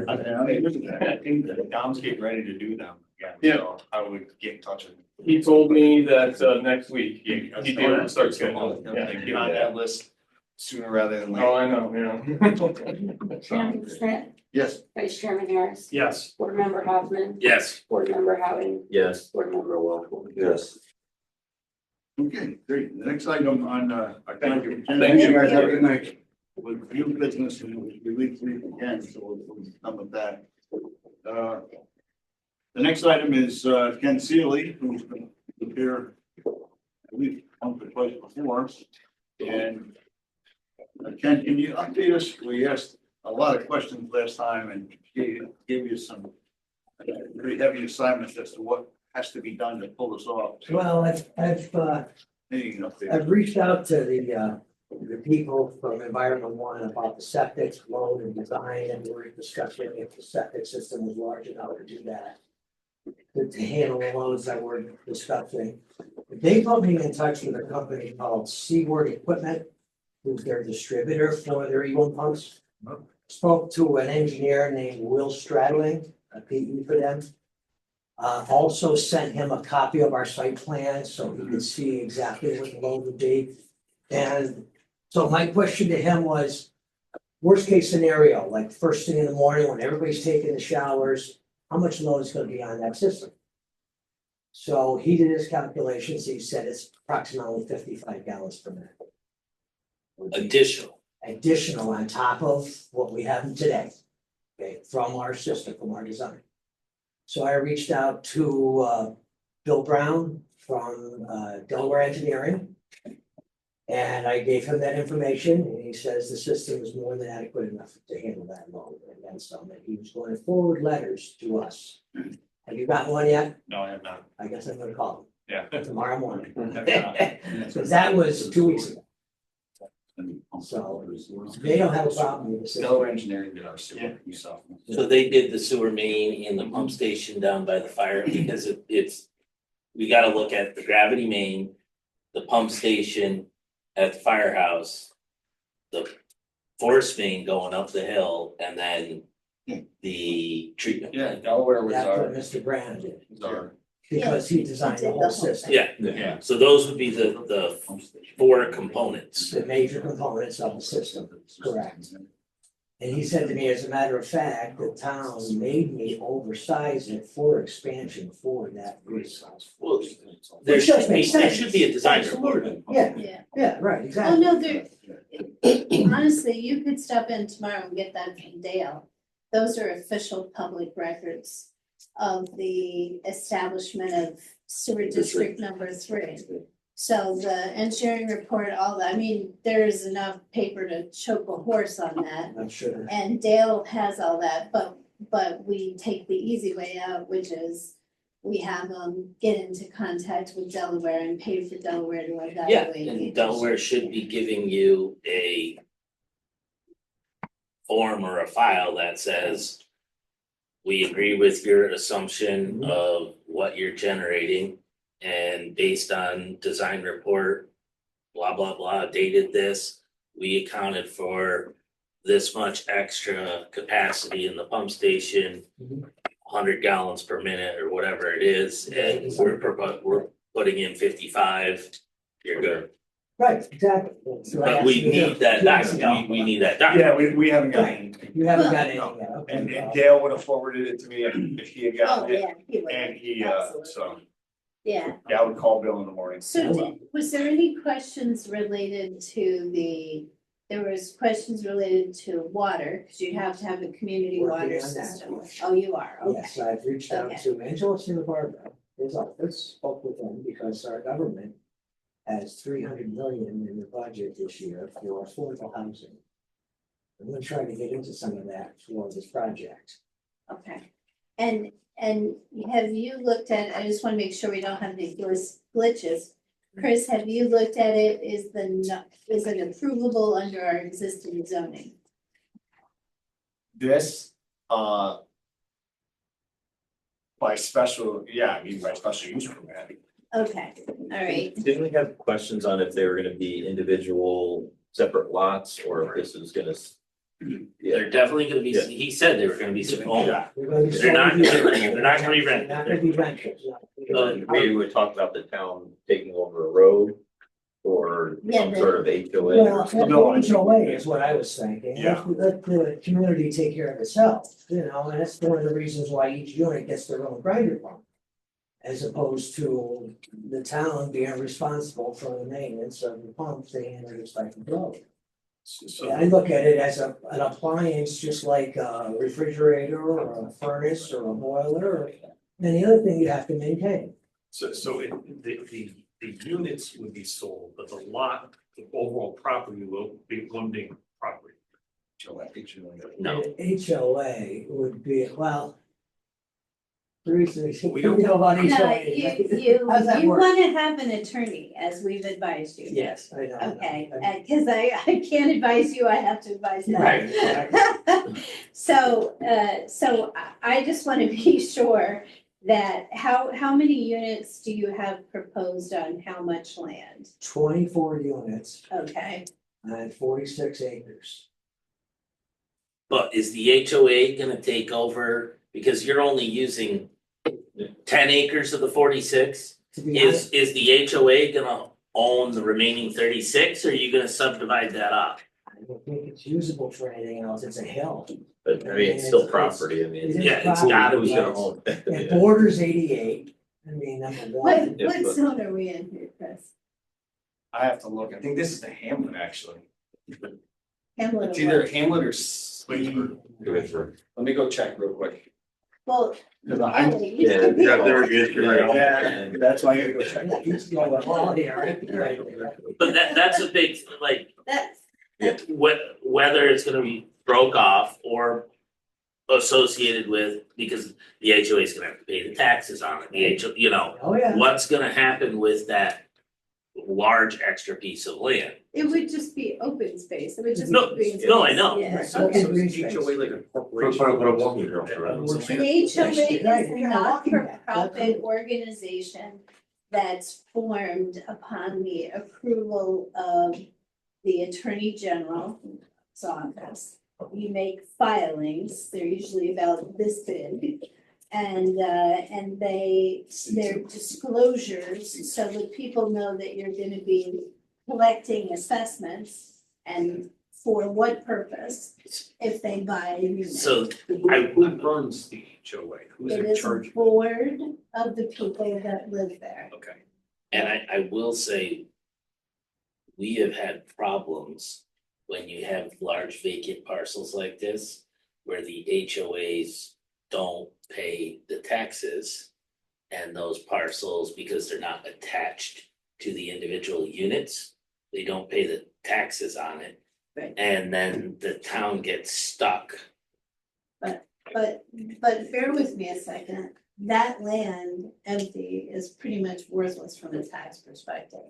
I think that Dom's getting ready to do them. Yeah. So I would get in touch with him. He told me that next week, he'd be able to start Get scheduling. Yeah. on that list sooner rather than Oh, later. I know, yeah. Chairman Smith, Yes, Vice Chairman Harris, Yes. Board Member Hoffman, Yes, Board Member Howard, Yes. Board Member Wolf. Yes. okay, great. The next item on our. Thank you. Thank you. guys. Have a good night. With new business and we leave again, so we'll come with that. The next item is Ken Seeley, who's been here at least once or twice before. And Ken, can you update us? We asked a lot of questions last time and gave you some very heavy assignments as to what has to be done to pull this off. Well, I've Maybe you can update us. I've reached out to the people from Environment One about the septic load and design, and we're discussing if the septic system was large enough to do that. To handle the loads that we're discussing. They put me in touch with a company called Seaward Equipment, who's their distributor for their Eagle pumps. Spoke to an engineer named Will Stradling, a PE for them. Also sent him a copy of our site plan so he could see exactly what the load would be. And so my question to him was, worst case scenario, like first thing in the morning when everybody's taking the showers, how much load is gonna be on that system? So he did his calculations, he said it's approximately 55 gallons per minute. additional. Additional on top of what we have today, okay, from our system, from our design. So I reached out to Bill Brown from Delaware Engineering. And I gave him that information, and he says the system is more than adequate enough to handle that load and then some, and he was going to forward letters to us. Have you gotten one yet? No, I have not. I guess I'm gonna call Yeah. him tomorrow morning. Have So that was 2 weeks ago. So they don't have a problem with the system. Delaware Engineering did our sewer, you saw. So they did the sewer main in the pump station down by the fire because it's, we gotta look at the gravity main, the pump station at the firehouse, the force main going up the hill, and then the treatment. Yeah, Delaware was That's what our, Mr. Brown did, was our, because he designed the whole system. Yeah, yeah. so those would be the four components. The major components of the system, correct. And he said to me, as a matter of fact, the town made me oversize it for expansion for that reason. Well, there Which does should be, make there sense. should be a design report. Absolutely. Yeah, Yeah. yeah, right, Oh, exactly. no, there, honestly, you could stop in tomorrow and get that from Dale. those are official public records of the establishment of sewer district number 3. So the engineering report, all that, I mean, there's enough paper to choke a horse on that. I'm sure. And Dale has all that, but we take the easy way out, which is we have them get into contact with Delaware and pay for Delaware to evaluate. Yeah, the and Delaware should be giving you a form or a file that says, we agree with your assumption of what you're generating, and based on design report, blah, blah, blah, dated this, we accounted for this much extra capacity in the pump station, 100 gallons per minute or whatever it is, and we're putting in 55, you're good. Right, exactly. That's what I But asked we you to need do. that document, we need that document. Yeah, we haven't got anything. You haven't got any No. yet, okay. And Dale would have forwarded it to me if he had Oh, gotten it. yeah, he would. And he, Absolutely. so, Yeah, yeah, I would call Bill in the morning. so was there any questions related to there was questions related to water, because you have to have a community Working water on that. system. Oh, you are, okay. Yes, I've reached out Okay. to Angela Santa Barbara, his office, spoke with them because our government has 300 million in the budget this year for affordable housing. I'm gonna try to get into some of that for this project. Okay, and have you looked at, I just wanna make sure we don't have any glitches. Chris, have you looked at it, is it approvable under our existing zoning? This, by special, yeah, I mean, by special use permit. Okay, all right, Didn't we have questions on if they were gonna be individual separate lots or if this was gonna? They're definitely gonna be, Yeah. he said they were gonna be owned. They're gonna be They're not, sold to- they're not gonna be rented. Not gonna be rentals, no. We would talk about the town taking over a road or Yeah, some but- sort of HOA. Well, HOA is what I was thinking. Yeah. Let the community take care of itself, you know, and that's one of the reasons why each unit gets their own grinder pump. As opposed to the town being responsible for the maintenance of the pumps they handle just like the road. So, I look at it as an appliance, just like a refrigerator or a furnace or a boiler or any other thing you have to maintain. So the units would be sold, but the lot, the overall property will be one big property. No. HOA would be, well. Teresa, We you don't- know about no, HOA. you How's that work? wanna have an attorney, as we've advised you. Yes, I know. Okay, cause I can't advise you, I have to advise them. Right. So, I just wanna be sure that how many units do you have proposed on how much land? 24 units Okay, and 46 acres. But is the HOA gonna take over, because you're only using 10 acres of the 46? To be honest, Is the HOA gonna own the remaining 36, or are you gonna subdivide that up? I don't think it's usable for anything else. It's a hill. But I mean, it's still property, I mean. It is Yeah, it's property, gotta Who's be. gonna own it? It borders 88. I mean, number one. Yeah, what but- zone are we in here, Chris? I have to look, I think this is the Hamlet, actually. Hamlet It's or either what? Hamlet or Switchford. Let me go check real quick. Well, Cause I, oh, it used to be- yeah, that's why I gotta go check. It's going well here, right? But that's a big, like, That's, whether it's gonna be broke off or associated with, because the HOA is gonna have to pay the taxes on it, the HO, you know, Oh, yeah. what's gonna happen with that large extra piece of land? it would just be open space, it would just be No, green space. no, I know. Yeah. Right, so So green is space. HOA like a corporation? Put a walking trail through it. The HOA is Right, a yeah, walking path, not-for-profit organization that's formed upon the approval of the Attorney General's office. You make filings, they're usually about this big. And they're disclosures, so that people know that you're gonna be collecting assessments and for what purpose, if they buy a unit. So Who runs the HOA? Who's It in is a charge? board of the people that live there. Okay. And I will say, we have had problems when you have large vacant parcels like this, where the HOAs don't pay the taxes. And those parcels, because they're not attached to the individual units, they don't pay the taxes on it. Right. And then the town gets stuck. But bear with me a second, that land empty is pretty much worthless from a tax perspective.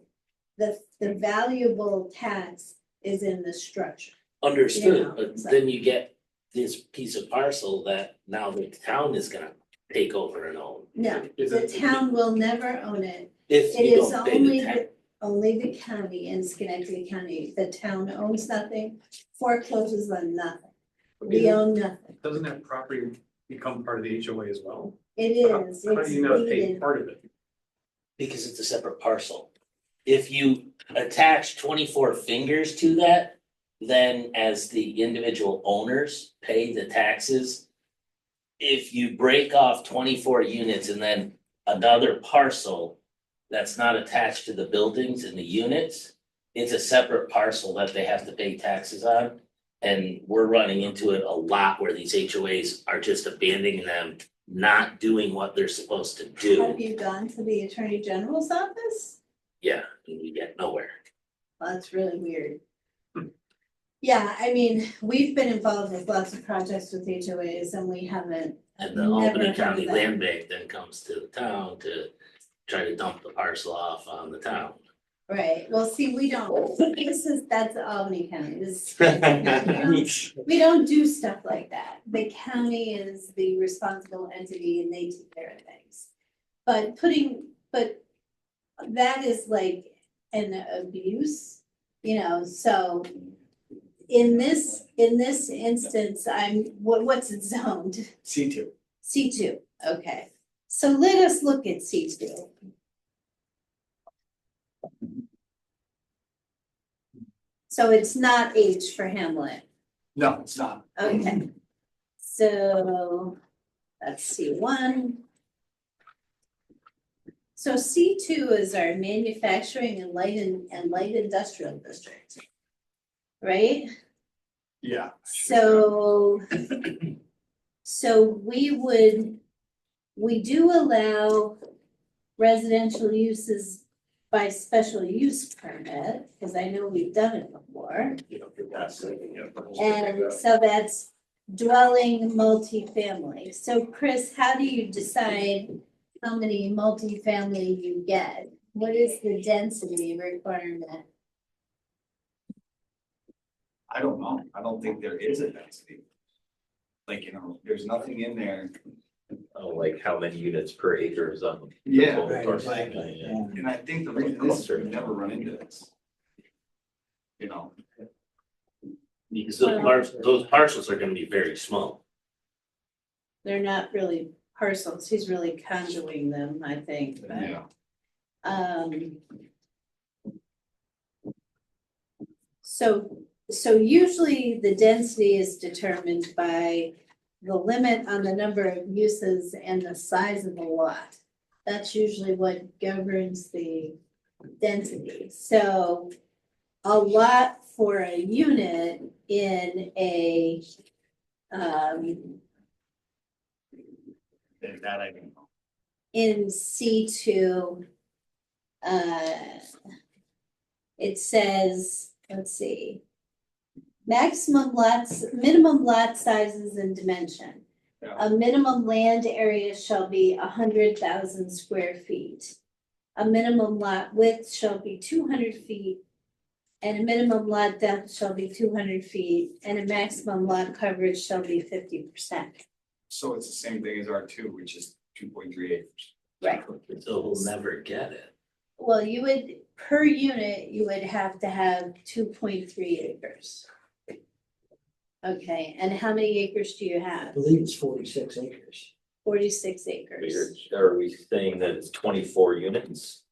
The valuable tax is in the structure. Understood, Yeah, but so- then you get this piece of parcel that now the town is gonna take over and own. No, Is the it- town will never own it. If It you is don't pay only the tax. only the county in Schenectady County. The town owns nothing, forecloses on nothing. We own nothing. Doesn't that property become part of the HOA as well? It How is, do it's you not pay deeded. part of it? Because it's a separate parcel. If you attach 24 fingers to that, then as the individual owners pay the taxes. If you break off 24 units and then another parcel that's not attached to the buildings and the units, it's a separate parcel that they have to pay taxes on. And we're running into it a lot where these HOAs are just abandoning them, not doing what they're supposed to do. Have you gone to the Attorney General's office? Yeah, and we get nowhere. Well, that's really weird. Yeah, I mean, we've been involved with lots of projects with HOAs and we haven't. And the never Albany heard of County that. Land Bank then comes to the town to try to dump the parcel off on the town. Right, well, see, we don't, that's Albany County, this is. We don't do stuff like that. The county is the responsible entity and they take care of things. But that is like an abuse, so. In this instance, what's it zoned? C2. C2, okay. So let us look at C2. So it's not H for Hamlet. No, it's not. Okay, so that's C1. So C2 is our manufacturing and light industrial district, right? Yeah. So we do allow residential uses by special use permit, because I know we've done it before. And so that's dwelling multifamily. So Chris, how do you decide how many multifamily you get? What is the density requirement? I don't know. I don't think there is a density. Like, there's nothing in there. Oh, like how many units per acre is on? the Yeah, total right, parcel? exactly, Yeah. yeah. And I think the reason is we've never run into this. Because those parcels are gonna be very small. They're not really parcels, he's really conjoining them, I think, but. Yeah. So usually the density is determined by the limit on the number of uses and the size of the lot. That's usually what governs the density. So a lot for a unit in a, That I don't know. in C2, it says, let's see, minimum lot sizes and dimension. Yeah. A minimum land area shall be 100,000 square feet. A minimum lot width shall be 200 feet. And a minimum lot depth shall be 200 feet, and a maximum lot coverage shall be 50%. So it's the same thing as R2, which is 2.3 acres. Right. So we'll never get it. Well, you would, per unit, you would have to have 2.3 acres. Okay, and how many acres do you I have? believe it's 46 acres. 46 acres. Are we saying that it's 24 units?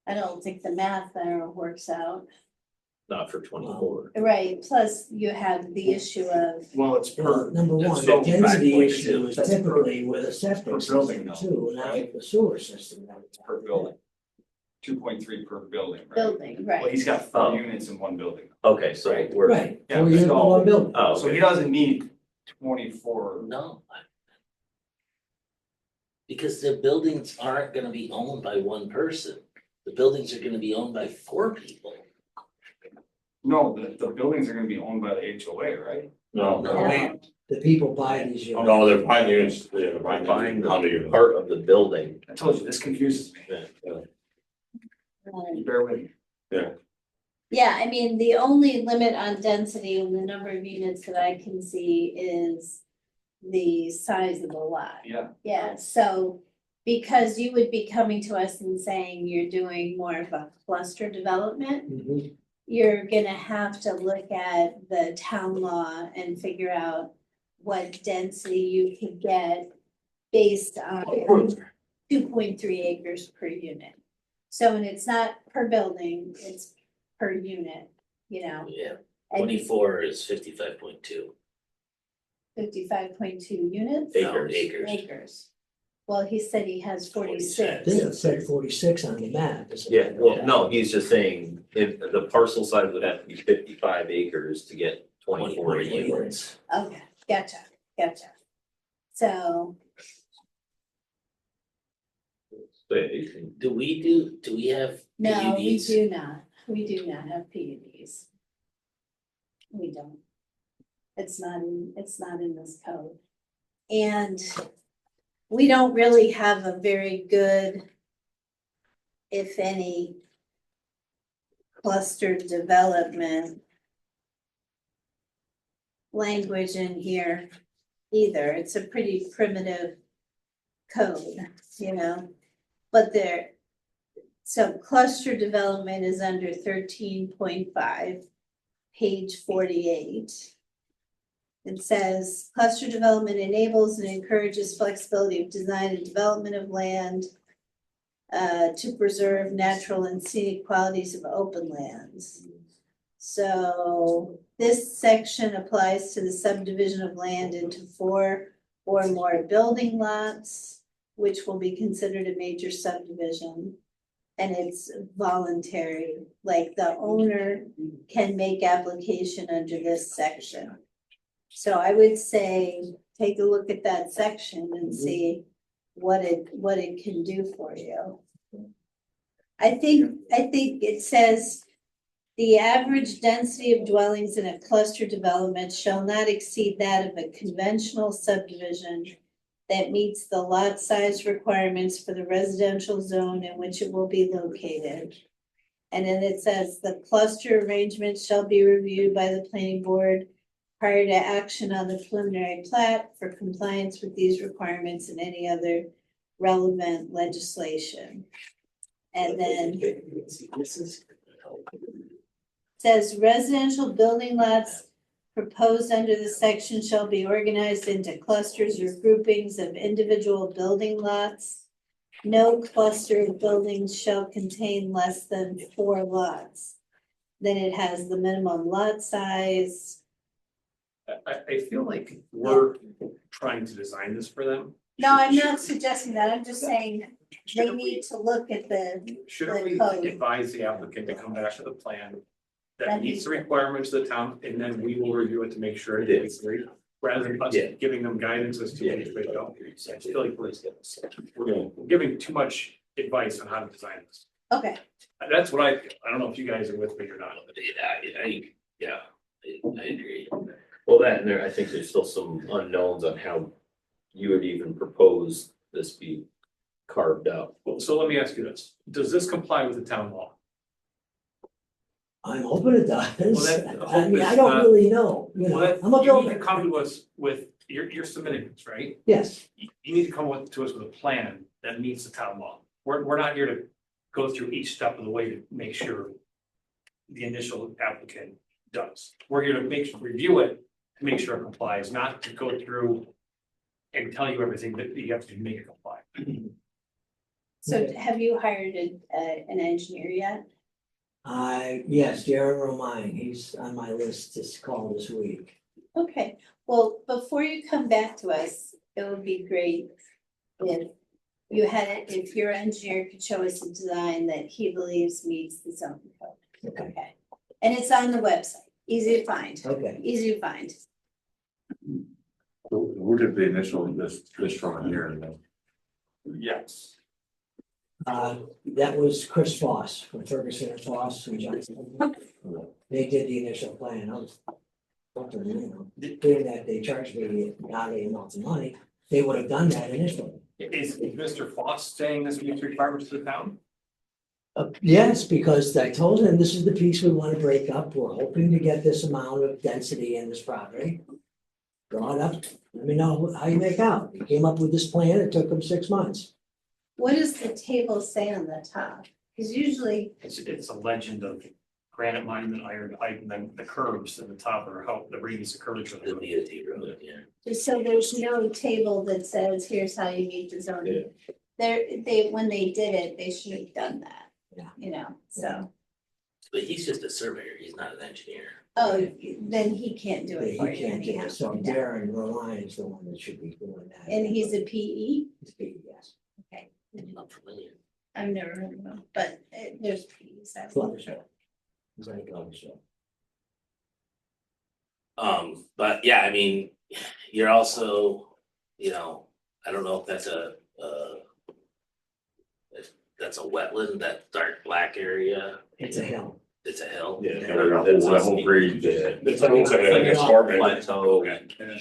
I don't think the math there works out. Not for 24. Right, plus you have the issue of, Well, it's Well, per, number one, so the density 5.2. issue is typically with a septic Per building system though, too, and not right? with the sewer system. per building. 2.3 per building, right? building, Well, right? he's got Oh. 4 units in one building. Okay, so we're. Right, Yeah, four units in so- one building. Oh, So he okay. doesn't need 24. No. Because the buildings aren't gonna be owned by one person. The buildings are gonna be owned by 4 people. No, the buildings are gonna be owned by the HOA, right? No, No. The people buy these units. no, they're buying units, they're Buying buying condo units. part of the building. I told you, this confuses me. Yeah. Bear with me. Yeah, I mean, the only limit on density and the number of units that I can see is the size of the lot. Yeah. Yeah, so because you would be coming to us and saying you're doing more of a cluster development, Mhm. you're gonna have to look at the town law and figure out what density you could get based on 2.3 acres per unit. So, and it's not per building, it's per unit, you know, Yeah, and 24 is 55.2 55.2 units? acres. Well, he said he has 46. I think it said 46 on the map. isn't Yeah, it? well, no, he's just saying, if the parcel size would have to be 55 acres to get 24 units. Okay, gotcha. So, Do we have no, we PUDs? do not have PUDs. We don't. It's not in this code. And we don't really have a very good, if any, cluster development language in here either. It's a pretty primitive code, you know? But so cluster development is under 13.5, page 48. It says cluster development enables and encourages flexibility of design and development of land to preserve natural and scenic qualities of open lands. So this section applies to the subdivision of land into 4 or more building lots, which will be considered a major subdivision. And it's voluntary, like the owner can make application under this section. So I would say, take a look at that section and see what it can do for you. I think it says the average density of dwellings in a cluster development shall not exceed that of a conventional subdivision that meets the lot size requirements for the residential zone in which it will be located. And then it says the cluster arrangement shall be reviewed by the planning board prior to action on the preliminary plat for compliance with these requirements and any other relevant legislation. And then says residential building lots proposed under the section shall be organized into clusters or groupings of individual building lots. No cluster of buildings shall contain less than 4 lots. Then it has the minimum lot size. I feel like we're trying to design this for them. No, I'm not suggesting that. I'm just saying they need to look at Shouldn't we the code. advise the applicant to come back to the plan that That'd meets the be- requirements of the town, and then we will review it to make sure it is great, rather than us Yeah. giving them guidance as to which way to go. I feel like we're giving too much advice on how to design this. Okay, That's what I feel. I don't know if you guys are with me or not. I agree. Well, that, and there, I think there's still some unknowns on how you would even propose this be carved out. Well, so let me ask you this, does this comply with the town law? I'm hoping it does. Well, that- I mean, I hope is don't not- really know, you know, Well, I'm a you need to builder. come to us with, you're submitting this, right? Yes, You need to come to us with a plan that meets the town law. We're not here to go through each step of the way to make sure the initial applicant does. We're here to review it, to make sure it complies, not to go through and tell you everything that you have to do to make it comply. so have you hired an engineer yet? yes, Jared Romine, he's on my list to call this week. Okay, well, before you come back to us, it would be great if you had it, if your engineer could show us a design that he believes meets the zoning code. Okay, and it's on the website, easy to find, Okay, easy to find. Where did the initial, this from here and then? Yes. that was Chris Foss from Ferguson and Foss and Johnson. They did the initial plan. I was, doing that, they charged me godly amounts of money. They would have done that initially. Is Mr. Foss saying this meets requirements of the town? Yes, because I told him this is the piece we want to break up. We're hoping to get this amount of density in this property. Draw it up, let me know how you make out. He came up with this plan, it took him 6 months. What does the table say on the top? Because usually, It's a legend of granite monument, iron pipe, and then the curves in the top are how the radius of curvature. The DOT road, yeah. so there's no table that says, here's how you meet the zoning. When they did it, they should have done that. Yeah. You know, so, But he's just a surveyor, he's not an engineer. oh, then he can't do it He for you can't do anyhow. it, so Darren Roline is the one that should be doing that. And he's a PE? He's big, yes. Okay, I'm not familiar. I've never heard of him, but there's PEs. I've Flood heard. show. He's on the Flood show. But yeah, I mean, you're also, you know, I don't know if that's if that's a wetland, that dark black area, It's a hill. it's a hill. Yeah, that whole grade. It's like a escarpment. Plateau.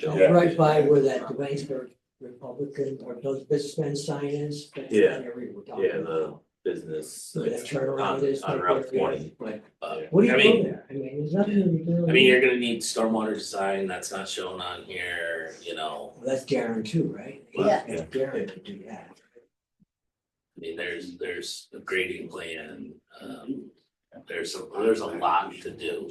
So right by where that Dwaynesburg Republican or those businessmen sign is. that's the Yeah. area we're talking Yeah, the about. business. Where that turnaround is. On right Route there. 20. But But, what do I you do mean, there? I mean, there's nothing you do. I mean, you're gonna need stormwater design, that's not shown on here, you know. Well, that's Darren too, right? Yeah. Darren could do that. I mean, there's a grading plan, there's a lot to do,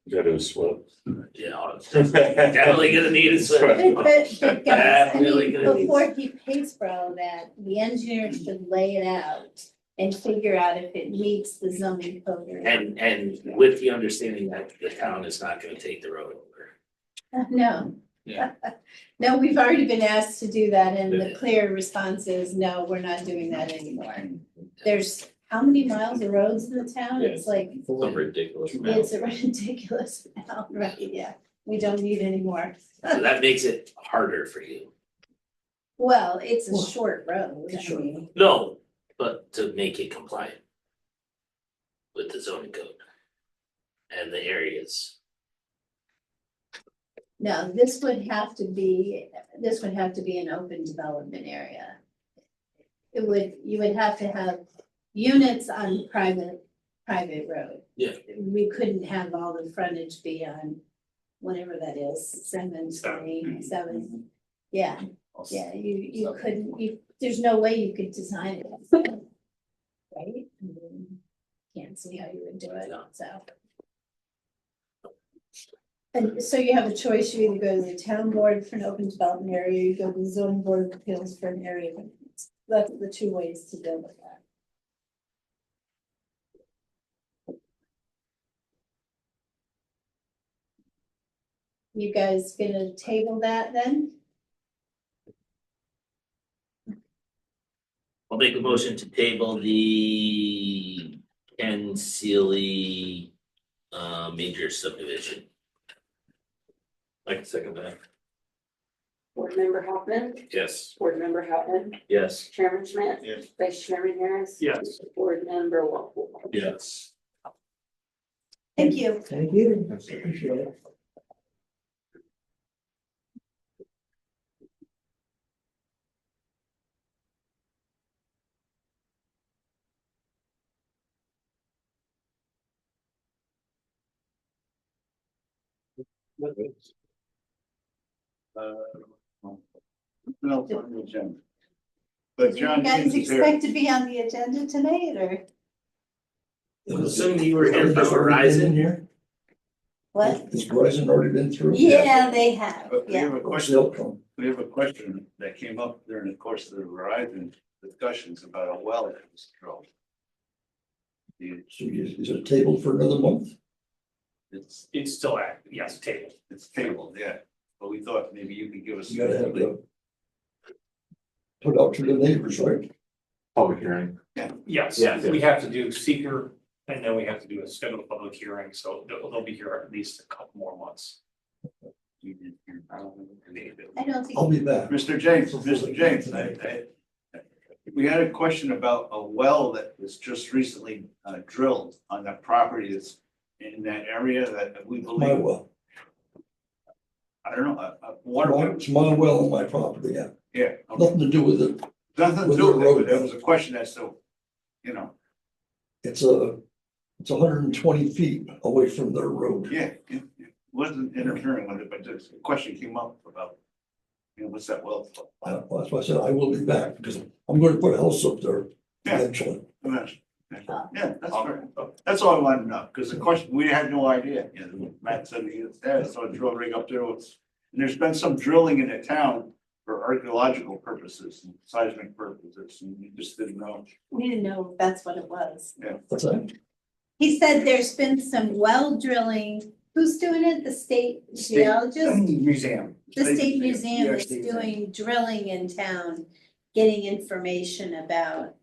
That is what. you know. Definitely gonna need a swim. But guys, I Definitely mean, gonna need. before he pays for all that, the engineer should lay it out and figure out if it meets the zoning code or not. And with the understanding that the town is not gonna take the road over. No. Yeah. No, we've already been asked to do that and the Yeah. clear response is, no, we're not doing that anymore. There's how many miles of roads in the town? It's like, Some ridiculous amount. it's a ridiculous amount, right? Yeah, we don't need any more. So that makes it harder for you. Well, it's a Well, short road, it's I short. mean, No, but to make it compliant with the zoning code and the areas. no, this would have to be an open development area. You would have to have units on private road. Yeah. We couldn't have all the frontage be on whatever that is, 7. Yeah, you couldn't, there's no way you could design it. Right? I mean, can't see how you would do it, so. And so you have a choice, you either go to the town board for an open development area, you go to the zoning board of appeals for an area. variance. That's the two ways to deal with that. You guys gonna table that then? I'll make a motion to table the Ken Sealy major subdivision. I can second that. Board Member Hoffman, Yes. Board Member Houghton, Yes. Chairman Schmidt. Yes. Vice Chairman Harris. Yes. Board Member Walpole. Yes. Thank you. Thank you. Appreciate it. No, it's on the agenda. But Did you John guys Hughes is here. expect to be on the agenda tonight, or Assuming you were here for Verizon. what? Has Verizon already been through? Yeah, they have, But we yeah. have a What's question, the outcome? we have a question that came up during the course of the Verizon discussions about a well that was drilled. So is it tabled for another month? It's Still active, yes, table. tabled, yeah, but we thought maybe you could give us. You gotta have the, put out to the neighbors, right? Public hearing. Yes, Yeah. we have to do seeker and then we have to do a scheduled public hearing, so they'll be here at least a couple more months. I don't think. I'll be back. Mr. James, we had a question about a well that was just recently drilled on that property that's in that area that we My believe, well, I don't know, water. it's my well on my property, yeah, Yeah, okay. nothing to do with it. Nothing to with do the with it, but road. there was a question as to, you know, It's 120 feet away from their road. wasn't interfering with it, but the question came up about, you know, what's that well for? That's why I said I will be back, because I'm gonna put a house up there Yeah. eventually. Yeah, that's fair. That's all I wanted to know, because the question, we had no idea, you know, Matt said he was there, so a drill rig up there was. And there's been some drilling in the town for archaeological purposes and seismic purposes, and we just didn't know. We didn't know if that's what it was. What's that? He said there's been some well drilling. Who's doing it? The state geologist? Museum. The state museum Yeah, is state doing drilling in town, getting information about.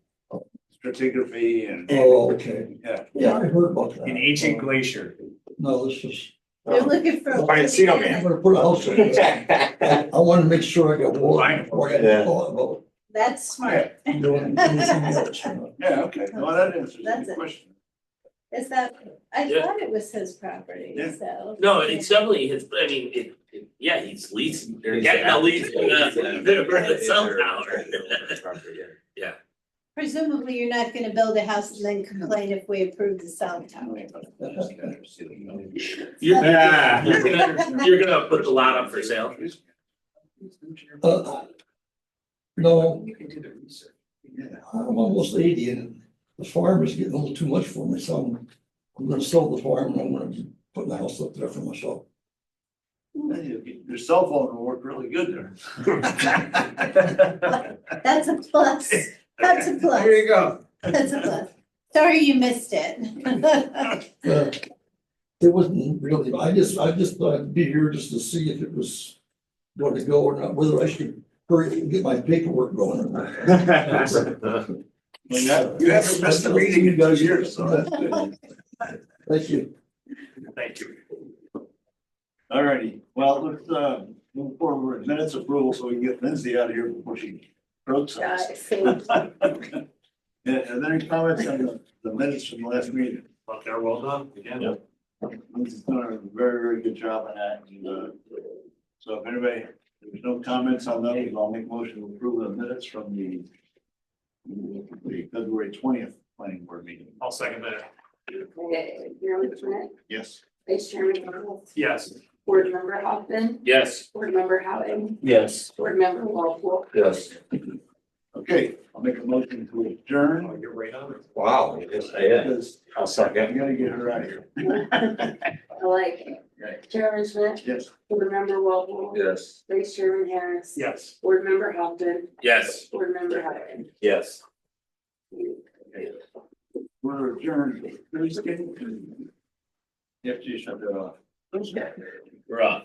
Stratigraphy and. Oh, okay. Yeah. Yeah, I heard about that. An ancient glacier. No, this is, They're looking for. I'm gonna put a house up there. I wanna make sure I got water before I Yeah. thought about That's smart. doing anything else, you know. Yeah, okay, well, that answers That's the it. question. Is that, I Yeah. thought it was his property, Yeah. so. No, it's definitely his, I mean, yeah, he's leasing, or getting a lease for the cell tower. Presumably, you're not gonna build a house and then complain if we approve the cell tower. You're gonna put the lot up for sale? No, You can do the research. I'm almost 80 and the farm is getting a little too much for me, so I'm gonna sell the farm and I'm gonna be putting a house up there for myself. Your cell phone will work really good there. That's a plus. That's a plus. There you go. That's a plus. Sorry you missed it. It wasn't really, I just thought I'd be here just to see if it was going to go or not, whether I should hurry and get my paperwork going. Well, you haven't missed a meeting in 2 years, so that's good. Thank you. Thank you. All righty, well, let's move forward with minutes approval so we can get Lindsay out of here before she croaks us. Yeah, are there any comments on the minutes from the last meeting? Thought they're well done, again. Yep. Lindsay's done a very, very good job on that, and so if anybody, there's no comments on those, I'll make motion to approve the minutes from the February 20th planning board meeting. I'll second that. Okay, Chairman Schmidt, Yes. Vice Chairman Arnold, Yes. Board Member Hoffman, Yes. Board Member Howard, Yes. Board Member Walpole. Yes. Okay, I'll make a motion to Oh, adjourn. you're right on it. Wow. Yeah. Because I'll I second. gotta get her out of here. I like it. Right. Chairman Schmidt, Yes. Board Member Walpole. Yes. Vice Chairman Harris. Yes. Board Member Hoffman, Yes. Board Member Howard. Yes. We're adjourned. You have to shut that off. We're off.